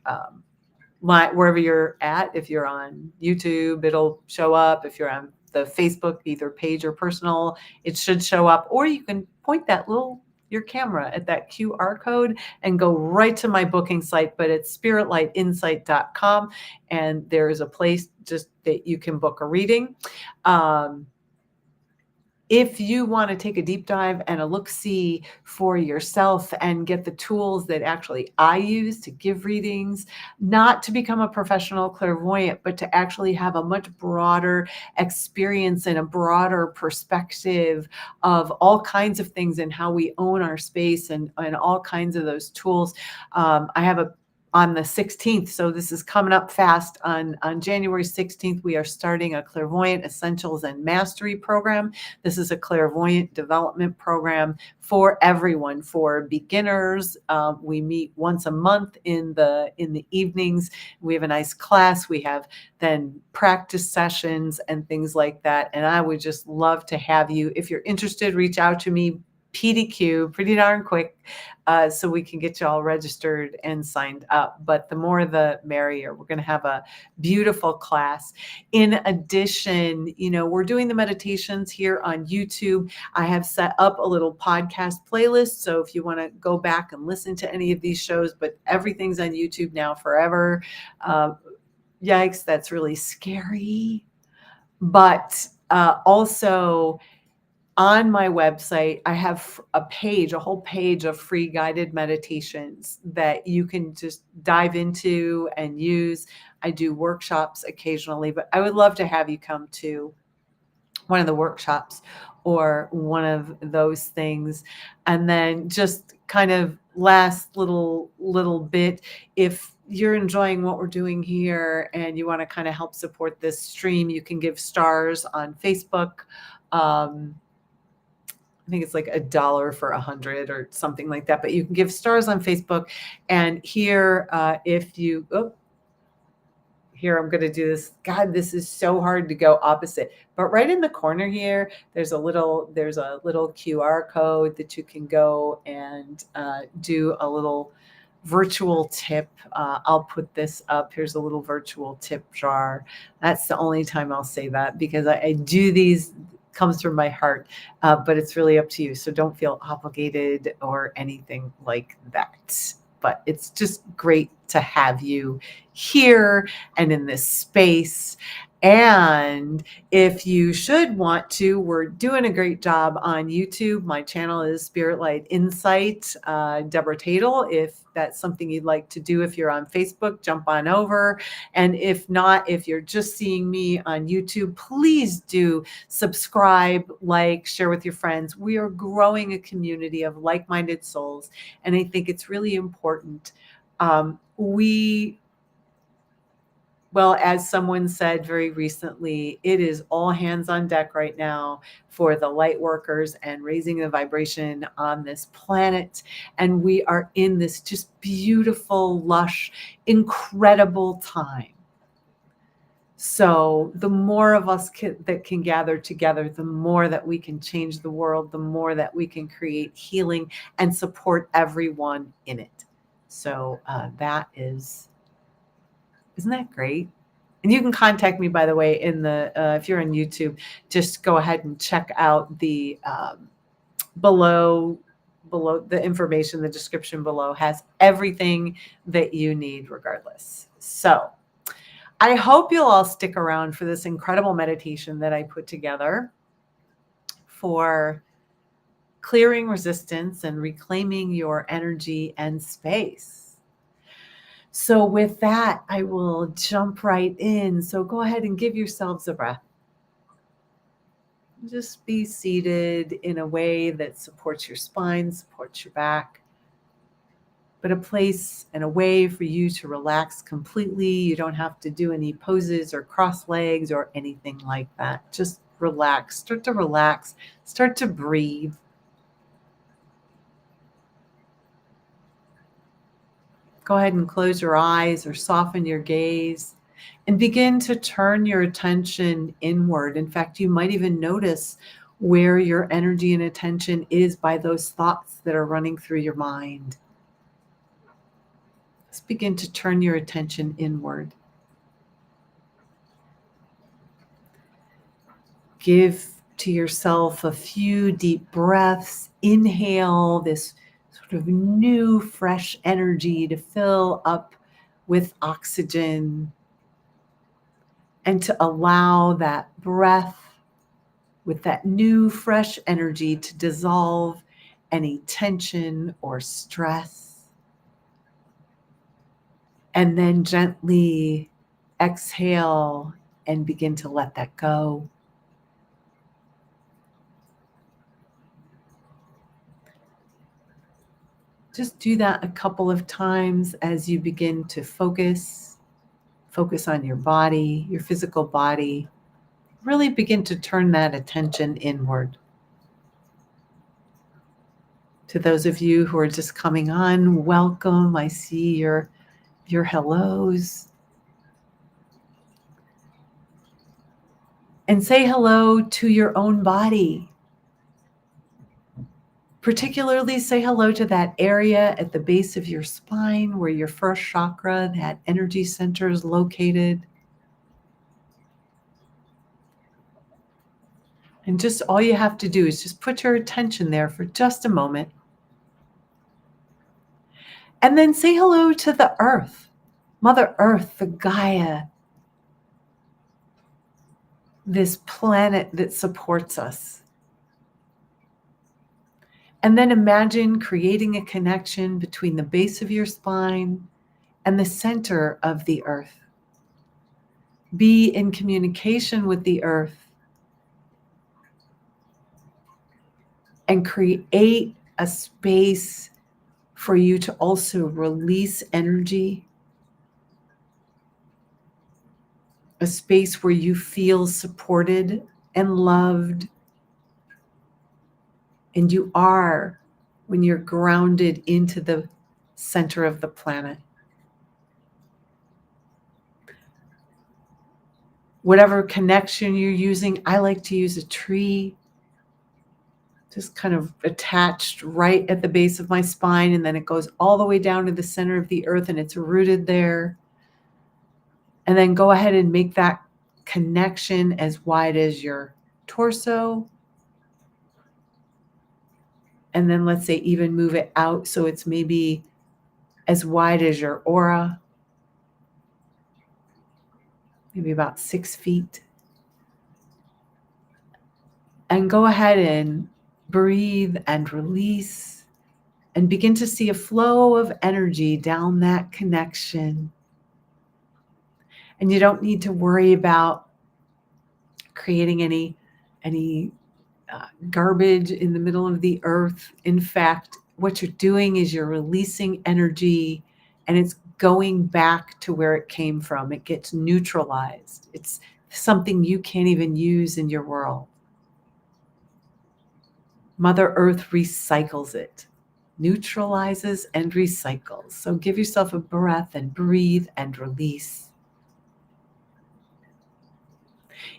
S1: wherever you're at. If you're on YouTube, it'll show up. If you're on the Facebook, either page or personal, it should show up. Or you can point your camera at that QR code and go right to my booking site, but it's spiritlightinsight.com. And there is a place just that you can book a reading. If you want to take a deep dive and a look-see for yourself and get the tools that actually I use to give readings, not to become a professional clairvoyant, but to actually have a much broader experience and a broader perspective of all kinds of things and how we own our space and all kinds of those tools. I have on the 16th. So this is coming up fast. On January 16th, we are starting a Clairvoyant Essentials and Mastery program. This is a clairvoyant development program for everyone, for beginners. We meet once a month in the evenings. We have a nice class. We have then practice sessions and things like that. And I would just love to have you. If you're interested, reach out to me. PDQ, pretty darn quick, so we can get you all registered and signed up. But the more the merrier. We're going to have a beautiful class. In addition, we're doing the meditations here on YouTube. I have set up a little podcast playlist. So if you want to go back and listen to any of these shows, but everything's on YouTube now forever. Yikes, that's really scary. But also, on my website, I have a whole page of free guided meditations that you can just dive into and use. I do workshops occasionally, but I would love to have you come to one of the workshops or one of those things. And then just kind of last little bit, if you're enjoying what we're doing here and you want to kind of help support this stream, you can give stars on Facebook. I think it's like $1 for 100 or something like that, but you can give stars on Facebook. And here, here, I'm going to do this. God, this is so hard to go opposite, but right in the corner here, there's a little QR code that you can go and do a little virtual tip. I'll put this up. Here's a little virtual tip jar. That's the only time I'll say that, because I do these, comes from my heart, but it's really up to you. So don't feel obligated or anything like that. But it's just great to have you here and in this space. And if you should want to, we're doing a great job on YouTube. My channel is Spirit Light Insight, Debra Tatel. If that's something you'd like to do, if you're on Facebook, jump on over. And if not, if you're just seeing me on YouTube, please do subscribe, like, share with your friends. We are growing a community of like-minded souls. And I think it's really important. Well, as someone said very recently, it is all hands on deck right now for the light workers and raising the vibration on this planet. And we are in this just beautiful, lush, incredible time. So the more of us that can gather together, the more that we can change the world, the more that we can create healing and support everyone in it. So that is Isn't that great? And you can contact me, by the way, in the if you're on YouTube, just go ahead and check out the below the information. The description below has everything that you need regardless. So I hope you'll all stick around for this incredible meditation that I put together for clearing resistance and reclaiming your energy and space. So with that, I will jump right in. So go ahead and give yourselves a breath. Just be seated in a way that supports your spine, supports your back, but a place and a way for you to relax completely. You don't have to do any poses or cross legs or anything like that. Just relax. Start to relax. Start to breathe. Go ahead and close your eyes or soften your gaze and begin to turn your attention inward. In fact, you might even notice where your energy and attention is by those thoughts that are running through your mind. Let's begin to turn your attention inward. Give to yourself a few deep breaths. Inhale this sort of new, fresh energy to fill up with oxygen and to allow that breath with that new, fresh energy to dissolve any tension or stress. And then gently exhale and begin to let that go. Just do that a couple of times as you begin to focus on your body, your physical body. Really begin to turn that attention inward. To those of you who are just coming on, welcome. I see your hellos. And say hello to your own body. Particularly say hello to that area at the base of your spine where your first chakra, that energy center, is located. And just all you have to do is just put your attention there for just a moment. And then say hello to the earth, Mother Earth, the Gaia, this planet that supports us. And then imagine creating a connection between the base of your spine and the center of the earth. Be in communication with the earth and create a space for you to also release energy, a space where you feel supported and loved. And you are when you're grounded into the center of the planet. Whatever connection you're using, I like to use a tree, just kind of attached right at the base of my spine, and then it goes all the way down to the center of the earth and it's rooted there. And then go ahead and make that connection as wide as your torso. And then let's say even move it out so it's maybe as wide as your aura, maybe about 6 feet. And go ahead and breathe and release and begin to see a flow of energy down that connection. And you don't need to worry about creating any garbage in the middle of the earth. In fact, what you're doing is you're releasing energy and it's going back to where it came from. It gets neutralized. It's something you can't even use in your world. Mother Earth recycles it, neutralizes and recycles. So give yourself a breath and breathe and release.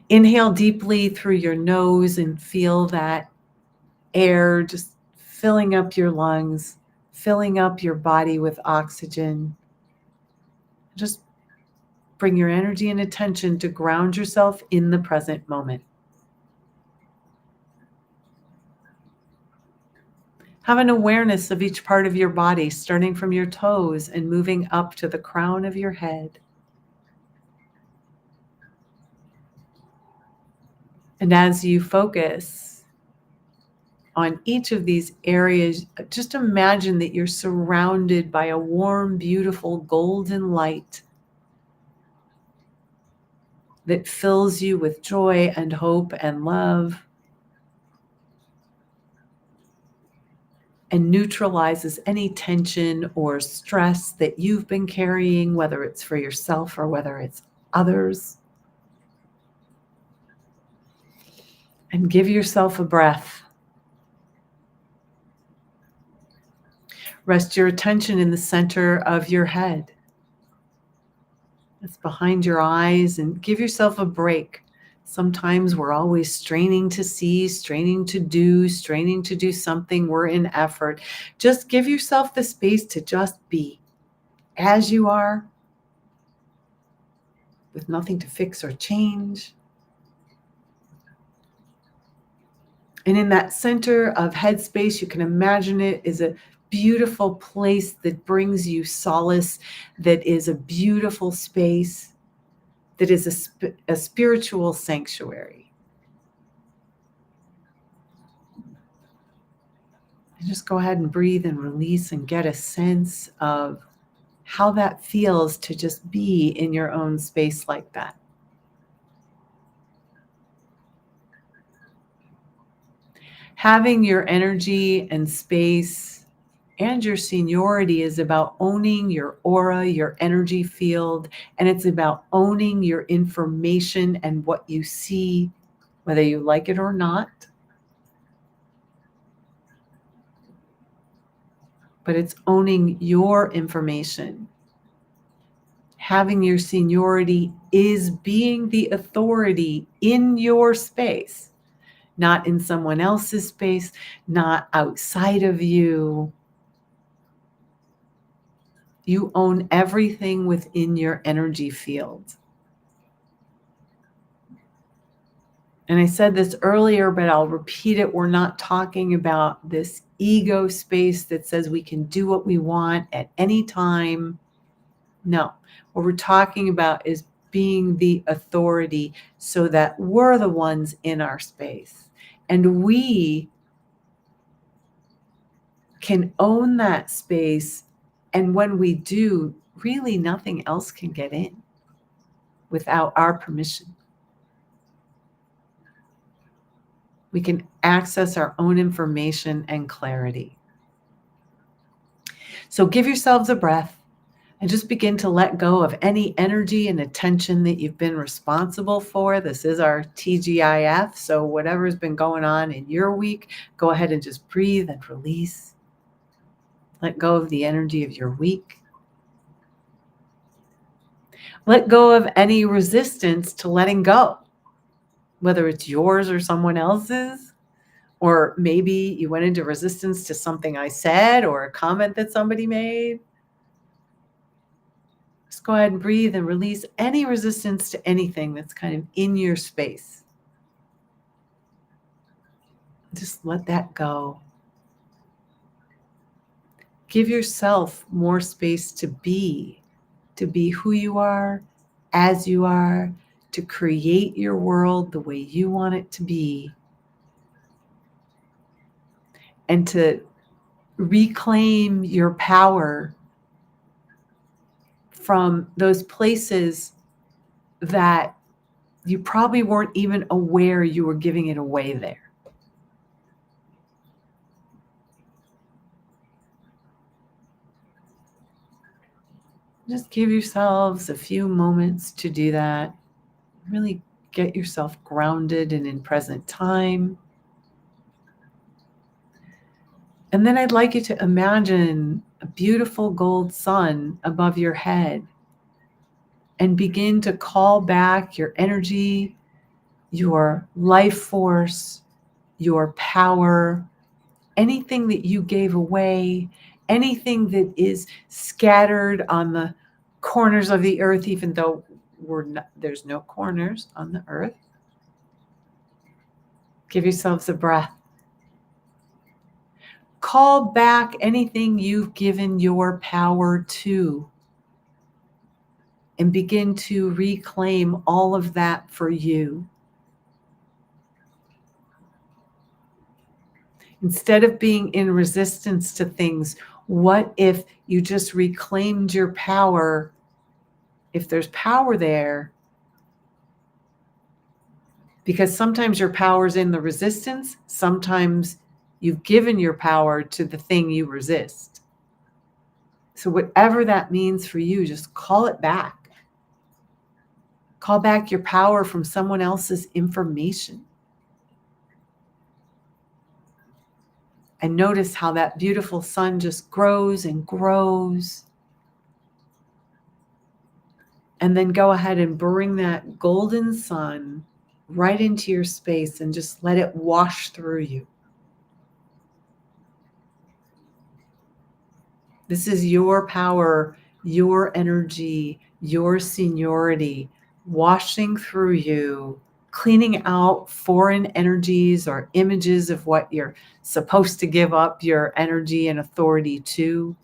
S1: Inhale deeply through your nose and feel that air just filling up your lungs, filling up your body with oxygen. Just bring your energy and attention to ground yourself in the present moment. Have an awareness of each part of your body, starting from your toes and moving up to the crown of your head. And as you focus on each of these areas, just imagine that you're surrounded by a warm, beautiful, golden light that fills you with joy and hope and love and neutralizes any tension or stress that you've been carrying, whether it's for yourself or whether it's others. And give yourself a breath. Rest your attention in the center of your head. It's behind your eyes, and give yourself a break. Sometimes we're always straining to see, straining to do something. We're in effort. Just give yourself the space to just be as you are, with nothing to fix or change. And in that center of headspace, you can imagine it is a beautiful place that brings you solace, that is a beautiful space, that is a spiritual sanctuary. And just go ahead and breathe and release and get a sense of how that feels to just be in your own space like that. Having your energy and space and your seniority is about owning your aura, your energy field, and it's about owning your information and what you see, whether you like it or not. But it's owning your information. Having your seniority is being the authority in your space, not in someone else's space, not outside of you. You own everything within your energy field. And I said this earlier, but I'll repeat it. We're not talking about this ego space that says we can do what we want at any time. No, what we're talking about is being the authority so that we're the ones in our space. And we can own that space. And when we do, really nothing else can get in without our permission. We can access our own information and clarity. So give yourselves a breath and just begin to let go of any energy and attention that you've been responsible for. This is our TGIF. So whatever's been going on in your week, go ahead and just breathe and release. Let go of the energy of your week. Let go of any resistance to letting go, whether it's yours or someone else's, or maybe you went into resistance to something I said or a comment that somebody made. Just go ahead and breathe and release any resistance to anything that's kind of in your space. Just let that go. Give yourself more space to be who you are, as you are, to create your world the way you want it to be, and to reclaim your power from those places that you probably weren't even aware you were giving it away there. Just give yourselves a few moments to do that. Really get yourself grounded and in present time. And then I'd like you to imagine a beautiful gold sun above your head and begin to call back your energy, your life force, your power, anything that you gave away, anything that is scattered on the corners of the earth, even though There's no corners on the earth. Give yourselves a breath. Call back anything you've given your power to, and begin to reclaim all of that for you. Instead of being in resistance to things, what if you just reclaimed your power? If there's power there, because sometimes your power's in the resistance, sometimes you've given your power to the thing you resist. So whatever that means for you, just call it back. Call back your power from someone else's information. And notice how that beautiful sun just grows and grows. And then go ahead and bring that golden sun right into your space and just let it wash through you. This is your power, your energy, your seniority washing through you, cleaning out foreign energies or images of what you're supposed to give up your energy and authority to.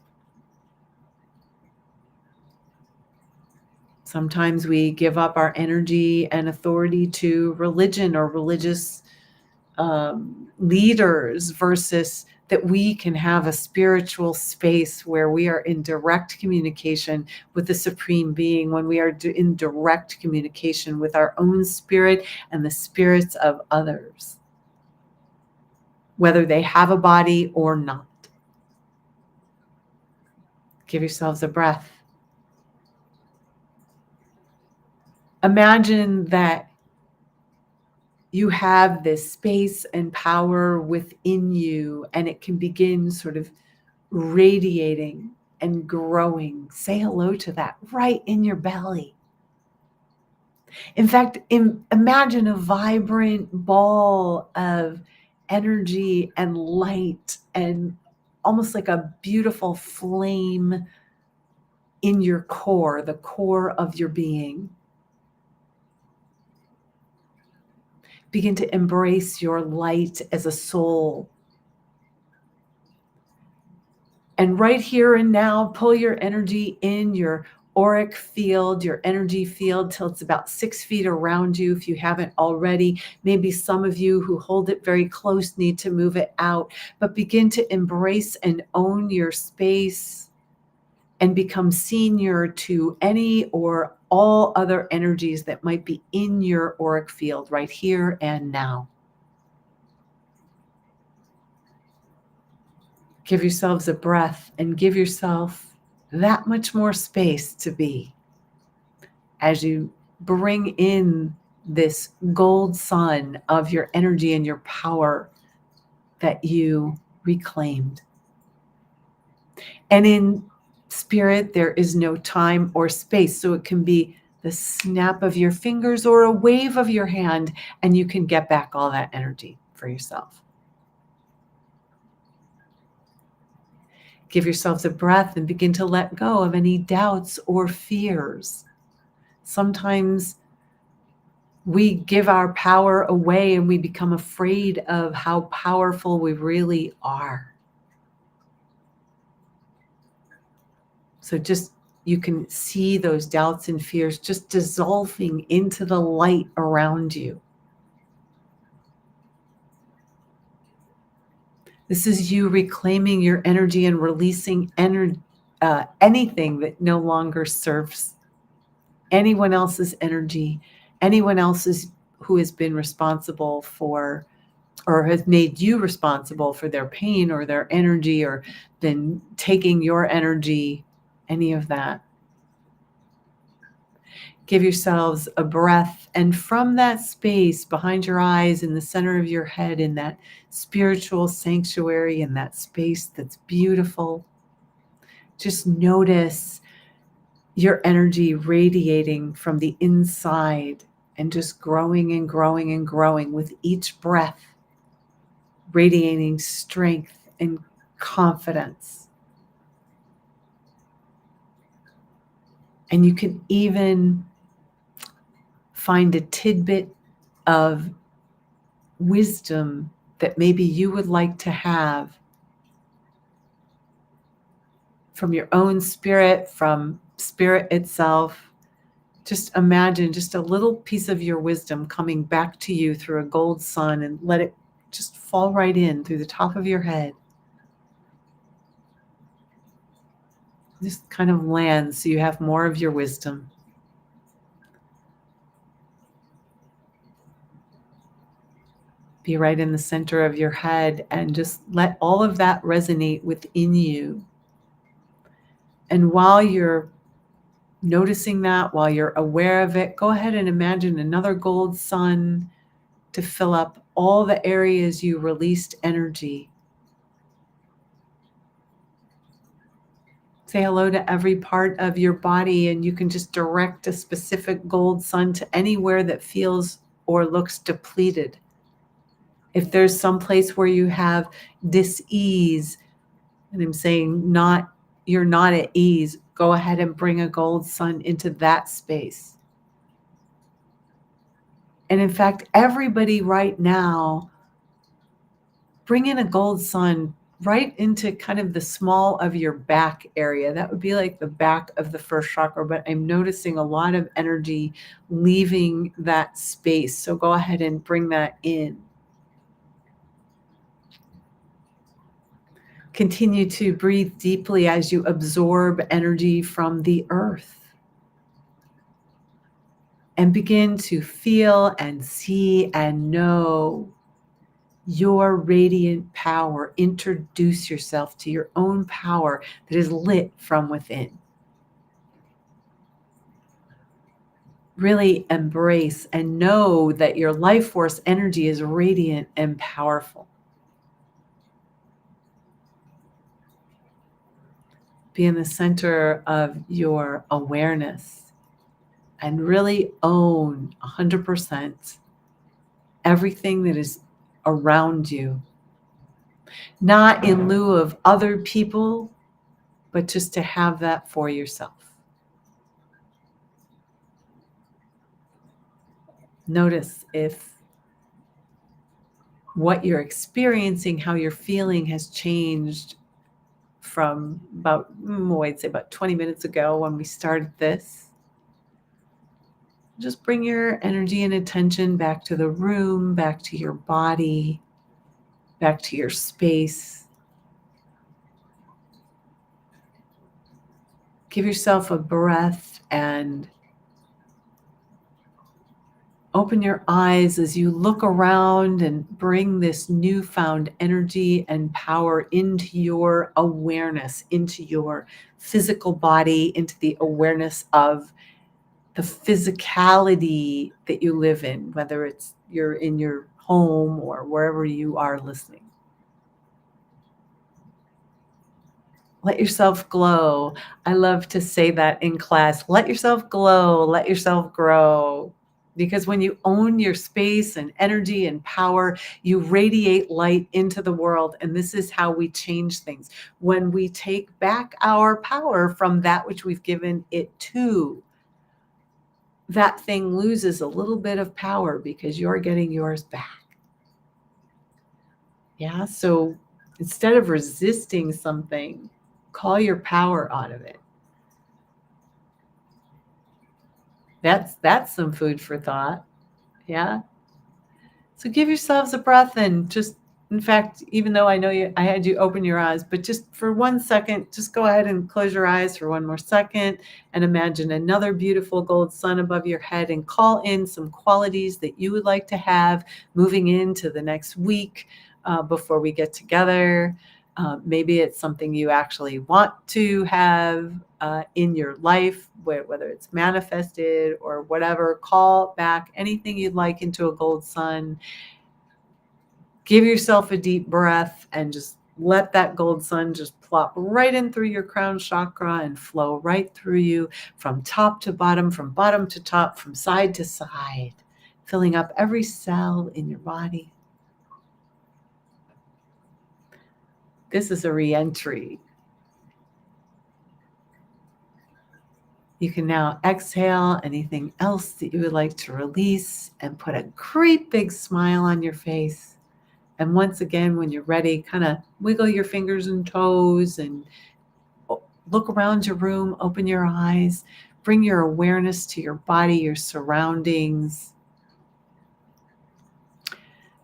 S1: Sometimes we give up our energy and authority to religion or religious leaders, versus that we can have a spiritual space where we are in direct communication with the Supreme Being, when we are in direct communication with our own spirit and the spirits of others, whether they have a body or not. Give yourselves a breath. Imagine that you have this space and power within you, and it can begin sort of radiating and growing. Say hello to that right in your belly. In fact, imagine a vibrant ball of energy and light, and almost like a beautiful flame in your core, the core of your being. Begin to embrace your light as a soul. And right here and now, pull your energy in, your auric field, your energy field, till it's about 6 feet around you if you haven't already. Maybe some of you who hold it very close need to move it out, but begin to embrace and own your space and become senior to any or all other energies that might be in your auric field right here and now. Give yourselves a breath and give yourself that much more space to be as you bring in this gold sun of your energy and your power that you reclaimed. And in spirit, there is no time or space, so it can be the snap of your fingers or a wave of your hand, and you can get back all that energy for yourself. Give yourselves a breath and begin to let go of any doubts or fears. Sometimes we give our power away and we become afraid of how powerful we really are. So just, you can see those doubts and fears just dissolving into the light around you. This is you reclaiming your energy and releasing anything that no longer serves anyone else's energy, anyone else's who has been responsible for or has made you responsible for their pain or their energy, or been taking your energy, any of that. Give yourselves a breath, and from that space behind your eyes, in the center of your head, in that spiritual sanctuary, in that space that's beautiful, just notice your energy radiating from the inside and just growing and growing and growing with each breath, radiating strength and confidence. And you can even find a tidbit of wisdom that maybe you would like to have from your own spirit, from spirit itself. Just imagine just a little piece of your wisdom coming back to you through a gold sun, and let it just fall right in through the top of your head. Just kind of land so you have more of your wisdom. Be right in the center of your head and just let all of that resonate within you. And while you're noticing that, while you're aware of it, go ahead and imagine another gold sun to fill up all the areas you released energy. Say hello to every part of your body, and you can just direct a specific gold sun to anywhere that feels or looks depleted. If there's some place where you have dis-ease, and I'm saying you're not at ease, go ahead and bring a gold sun into that space. And in fact, everybody right now, bring in a gold sun right into kind of the small of your back area. That would be like the back of the first chakra, but I'm noticing a lot of energy leaving that space. So go ahead and bring that in. Continue to breathe deeply as you absorb energy from the earth. And begin to feel and see and know your radiant power. Introduce yourself to your own power that is lit from within. Really embrace and know that your life force energy is radiant and powerful. Be in the center of your awareness and really own 100% everything that is around you. Not in lieu of other people, but just to have that for yourself. Notice if what you're experiencing, how you're feeling has changed from I'd say about 20 minutes ago when we started this. Just bring your energy and attention back to the room, back to your body, back to your space. Give yourself a breath and open your eyes as you look around and bring this newfound energy and power into your awareness, into your physical body, into the awareness of the physicality that you live in, whether you're in your home or wherever you are listening. Let yourself glow. I love to say that in class. Let yourself glow, let yourself grow. Because when you own your space and energy and power, you radiate light into the world. And this is how we change things. When we take back our power from that which we've given it to, that thing loses a little bit of power because you're getting yours back. Yeah. So instead of resisting something, call your power out of it. That's some food for thought. Yeah. So give yourselves a breath and just, in fact, even though I know I had you open your eyes, but just for 1 second, just go ahead and close your eyes for one more second and imagine another beautiful gold sun above your head, and call in some qualities that you would like to have moving into the next week before we get together. Maybe it's something you actually want to have in your life, whether it's manifested or whatever. Call back anything you'd like into a gold sun. Give yourself a deep breath and just let that gold sun just plop right in through your crown chakra and flow right through you from top to bottom, from bottom to top, from side to side, filling up every cell in your body. This is a re-entry. You can now exhale anything else that you would like to release and put a great big smile on your face. And once again, when you're ready, kind of wiggle your fingers and toes and look around your room, open your eyes, bring your awareness to your body, your surroundings.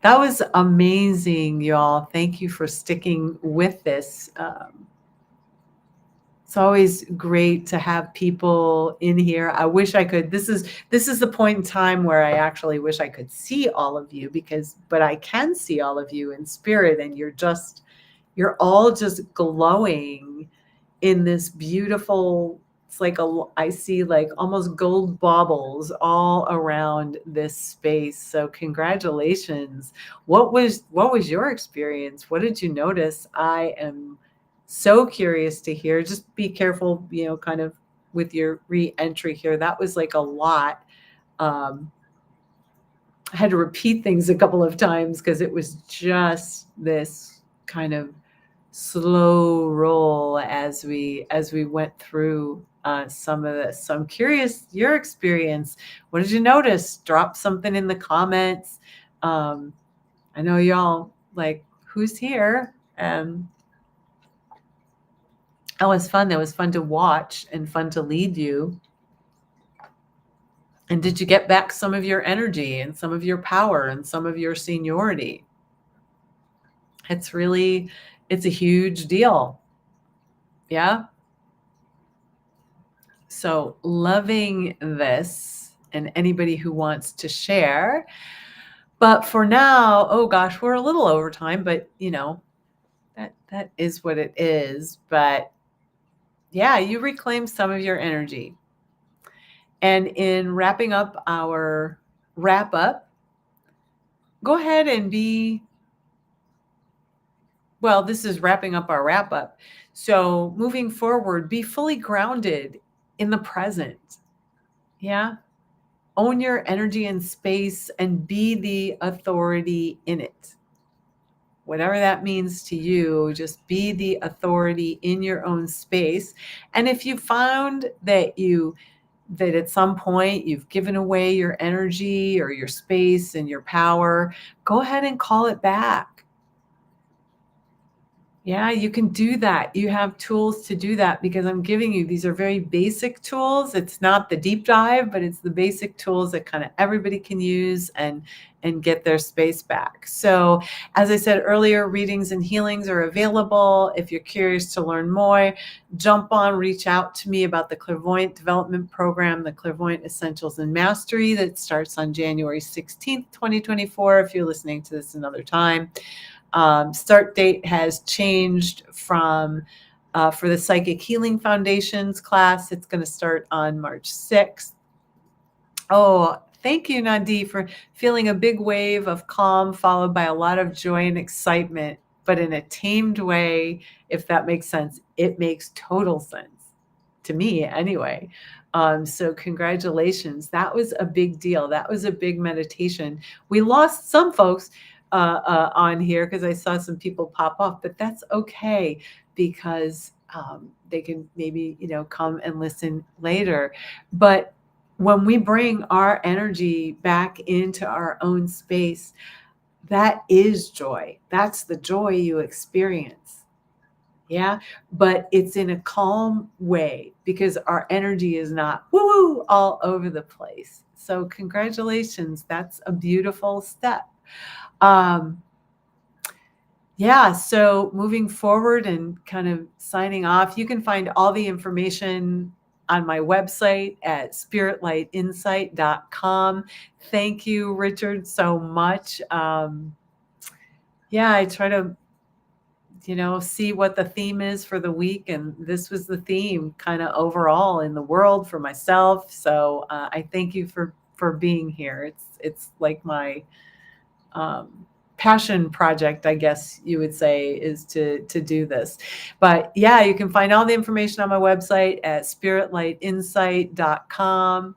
S1: That was amazing, y'all. Thank you for sticking with this. It's always great to have people in here. I wish I could. This is the point in time where I actually wish I could see all of you but I can see all of you in spirit, and you're all just glowing in this beautiful, it's like I see like almost gold baubles all around this space. So congratulations. What was your experience? What did you notice? I am so curious to hear. Just be careful, kind of with your re-entry here. That was like a lot. I had to repeat things a couple of times because it was just this kind of slow roll as we went through some of this. So I'm curious your experience. What did you notice? Drop something in the comments. I know y'all like, who's here? And that was fun. That was fun to watch and fun to lead you. And did you get back some of your energy and some of your power and some of your seniority? It's a huge deal. Yeah. So loving this, and anybody who wants to share. But for now, oh gosh, we're a little over time, but that is what it is. But yeah, you reclaim some of your energy. And in wrapping up our wrap up, go ahead and this is wrapping up our wrap up. So moving forward, be fully grounded in the present. Yeah. Own your energy and space and be the authority in it. Whatever that means to you, just be the authority in your own space. And if you found that at some point you've given away your energy or your space and your power, go ahead and call it back. Yeah, you can do that. You have tools to do that because I'm giving you, these are very basic tools. It's not the deep dive, but it's the basic tools that kind of everybody can use and get their space back. So as I said earlier, readings and healings are available. If you're curious to learn more, reach out to me about the Clairvoyant Development Program, the Clairvoyant Essentials and Mastery, that starts on January 16th, 2024, if you're listening to this another time. Start date has changed from for the Psychic Healing Foundations class. It's going to start on March 6th. Oh, thank you, Nandi, for feeling a big wave of calm followed by a lot of joy and excitement, but in a tamed way, if that makes sense. It makes total sense to me anyway. So congratulations. That was a big deal. That was a big meditation. We lost some folks on here because I saw some people pop off, but that's okay because they can maybe, come and listen later. But when we bring our energy back into our own space, that is joy. That's the joy you experience. Yeah. But it's in a calm way because our energy is not woo all over the place. So congratulations. That's a beautiful step. So moving forward and kind of signing off, you can find all the information on my website at spiritlightinsight.com. Thank you, Richard, so much. I try to, see what the theme is for the week. And this was the theme kind of overall in the world for myself. So I thank you for being here. It's like my passion project, I guess you would say, is to do this. But yeah, you can find all the information on my website at spiritlightinsight.com.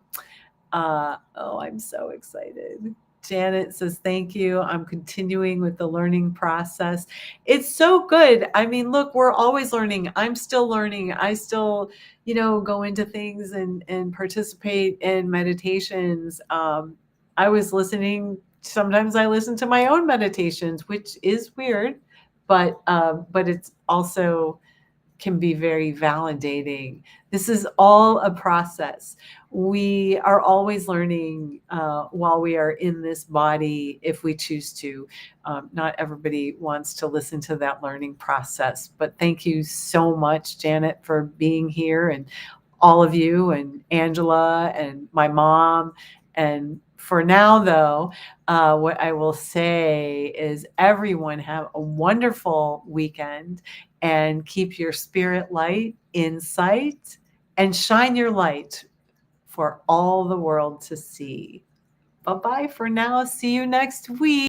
S1: I'm so excited. Janet says, thank you. I'm continuing with the learning process. It's so good. I mean, look, we're always learning. I'm still learning. I still, go into things and participate in meditations. I was listening. Sometimes I listen to my own meditations, which is weird, but it's also can be very validating. This is all a process. We are always learning while we are in this body, if we choose to. Not everybody wants to listen to that learning process, but thank you so much, Janet, for being here, and all of you, and Angela, and my mom. And for now, though, what I will say is everyone have a wonderful weekend, and keep your spirit light in sight, and shine your light for all the world to see. Bye-bye for now. See you next week.